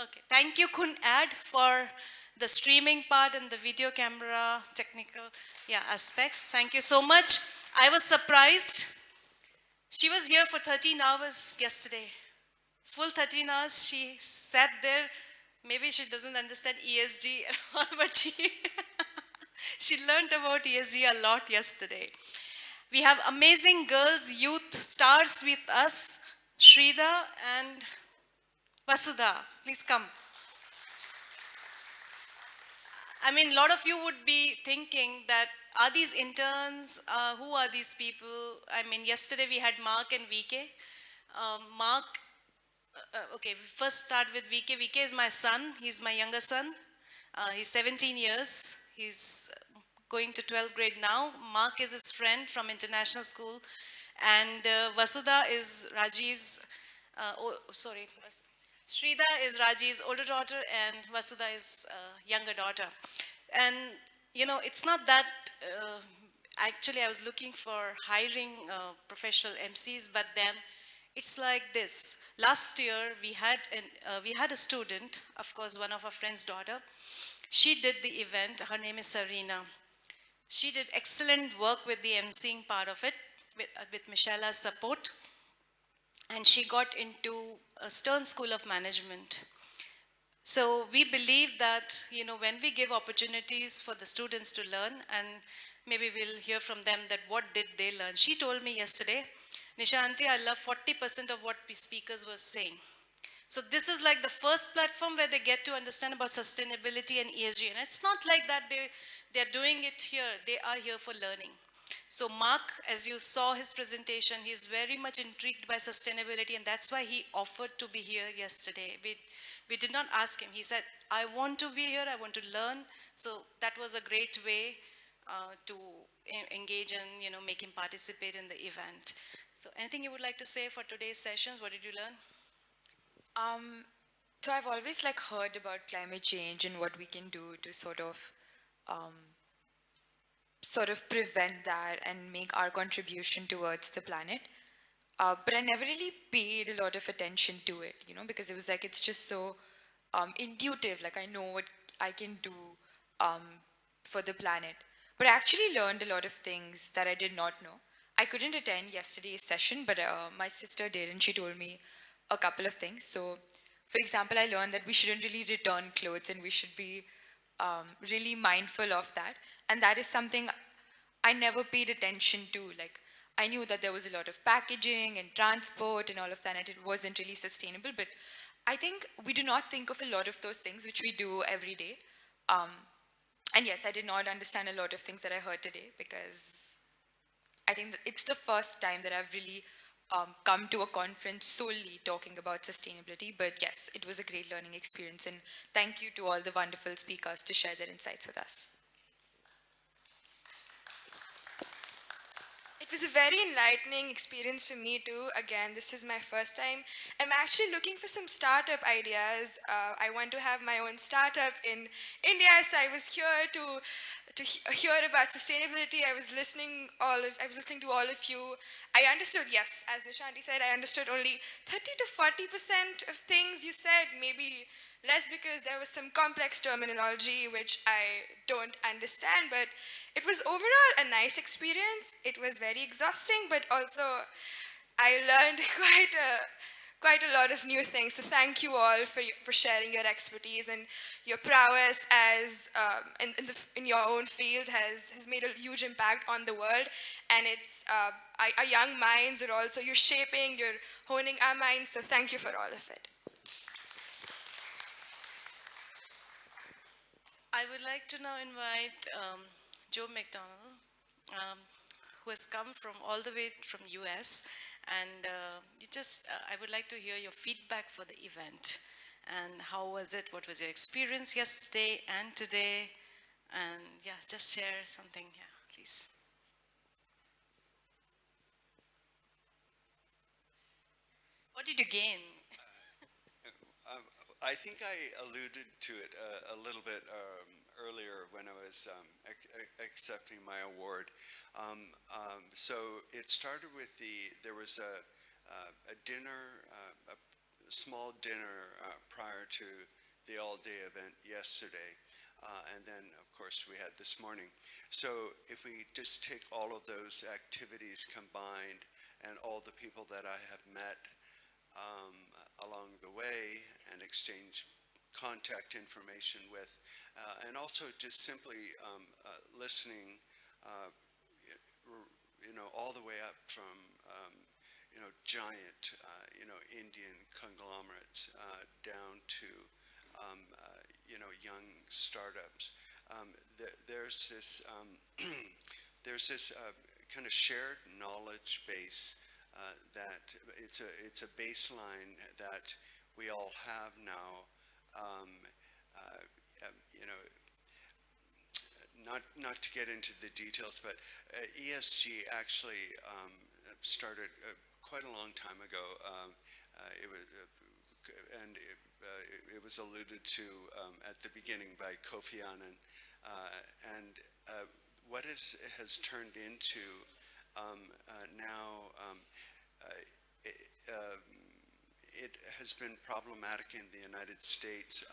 Speaker 4: Okay, thank you Kun Ad for the streaming part and the video camera technical aspects. Thank you so much. I was surprised. She was here for 13 hours yesterday. Full 13 hours, she sat there. Maybe she doesn't understand ESG at all, but she learned about ESG a lot yesterday. We have amazing girls, youth stars with us. Shrida and Vasudha, please come. A lot of you would be thinking that, are these interns? Who are these people? Yesterday we had Mark and VK. Mark, okay, we first start with VK. VK is my son. He's my younger son. He's 17 years. He's going to 12th grade now. Mark is his friend from international school. And Vasudha is Rajiv's, Shrida is Rajiv's older daughter, and Vasudha is younger daughter. And, it's not that, actually I was looking for hiring professional MCs, but then it's like this. Last year, we had a student, of course, one of our friend's daughter. She did the event. Her name is Sarina. She did excellent work with the MCing part of it. with Michella's support, and she got into a Stern School of Management. So we believe that, when we give opportunities for the students to learn, and maybe we'll hear from them that what did they learn. She told me yesterday, Nisha auntie, I love 40% of what speakers were saying. So this is like the first platform where they get to understand about sustainability and ESG. And it's not like that they're doing it here. They are here for learning. So Mark, as you saw his presentation, he's very much intrigued by sustainability, and that's why he offered to be here yesterday. We did not ask him. He said, I want to be here, I want to learn. So that was a great way to engage and make him participate in the event. So anything you would like to say for today's sessions? What did you learn?
Speaker 3: So I've always heard about climate change and what we can do to sort of prevent that and make our contribution towards the planet. But I never really paid a lot of attention to it, because it was it's just so intuitive. I know what I can do for the planet. But I actually learned a lot of things that I did not know. I couldn't attend yesterday's session, but my sister did, and she told me a couple of things. So, for example, I learned that we shouldn't really return clothes, and we should be really mindful of that. And that is something I never paid attention to. I knew that there was a lot of packaging and transport and all of that, and it wasn't really sustainable. But I think we do not think of a lot of those things which we do every day. And yes, I did not understand a lot of things that I heard today, because I think that it's the first time that I've really come to a conference solely talking about sustainability. But yes, it was a great learning experience, and thank you to all the wonderful speakers to share their insights with us.
Speaker 1: It was a very enlightening experience for me too. Again, this is my first time. I'm actually looking for some startup ideas. I want to have my own startup in India, so I was here to hear about sustainability. I was listening to all of you. I understood, yes, as Nishanti said, I understood only 30 to 40% of things you said, maybe less because there was some complex terminology which I don't understand, but it was overall a nice experience. It was very exhausting, but also I learned quite a lot of new things. So thank you all for sharing your expertise, and your prowess as in your own field has made a huge impact on the world. And it's our young minds are also, you're honing our minds. So thank you for all of it.
Speaker 4: I would like to now invite Joe McDonald, who has come from all the way from US, and I would like to hear your feedback for the event, and how was it, what was your experience yesterday and today, and yeah, just share something, yeah, please. What did you gain?
Speaker 7: I think I alluded to it a little bit earlier when I was accepting my award. So it started with there was a dinner, a small dinner prior to the all-day event yesterday. And then, of course, we had this morning. So if we just take all of those activities combined and all the people that I have met along the way and exchange contact information with, and also just simply listening, all the way up from, giant, Indian conglomerates down to, young startups. There's this, kind of shared knowledge base that it's a baseline that we all have now. Not to get into the details, but ESG actually started quite a long time ago. It was alluded to at the beginning by Kofi Annan, and what it has turned into now. It has been problematic in the United States,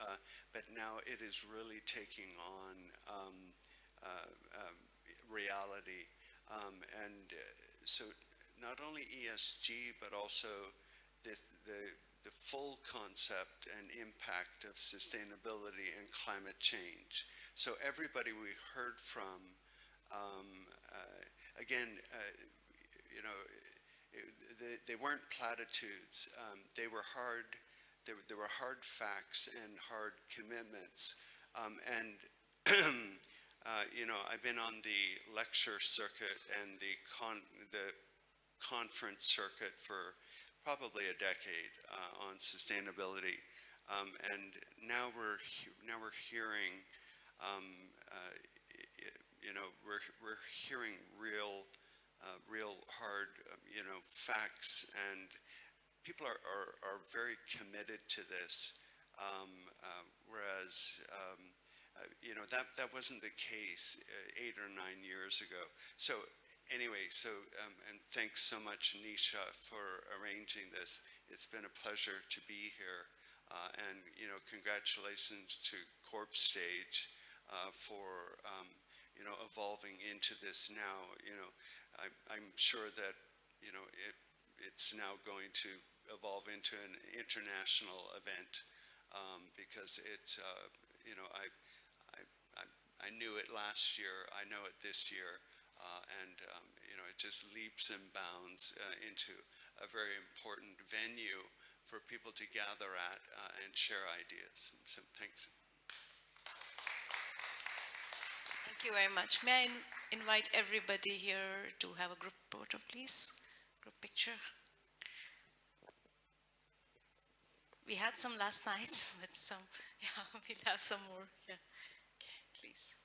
Speaker 7: but now it is really taking on reality. So not only ESG, but also the full concept and impact of sustainability and climate change. So everybody we heard from, again, you know, they weren't platitudes. They were hard. There were hard facts and hard commitments. And you know, I've been on the lecture circuit and the conference circuit for probably a decade on sustainability, and now we're hearing, you know, we're hearing real hard, you know, facts, and people are very committed to this, whereas you know, that wasn't the case 8 or 9 years ago. So anyway, and thanks so much, Nisha, for arranging this. It's been a pleasure to be here, and you know, congratulations to Corpstage for you know, evolving into this now. You know, I'm sure that, you know, it's now going to evolve into an international event, because it's you know, I knew it last year, I know it this year, and you know, it just leaps and bounds into a very important venue for people to gather at and share ideas. So thanks.
Speaker 4: Thank you very much. May I invite everybody here to have a group photo, please? Group picture. We had some last night, but some, yeah, we'll have some more. Yeah. Okay, please.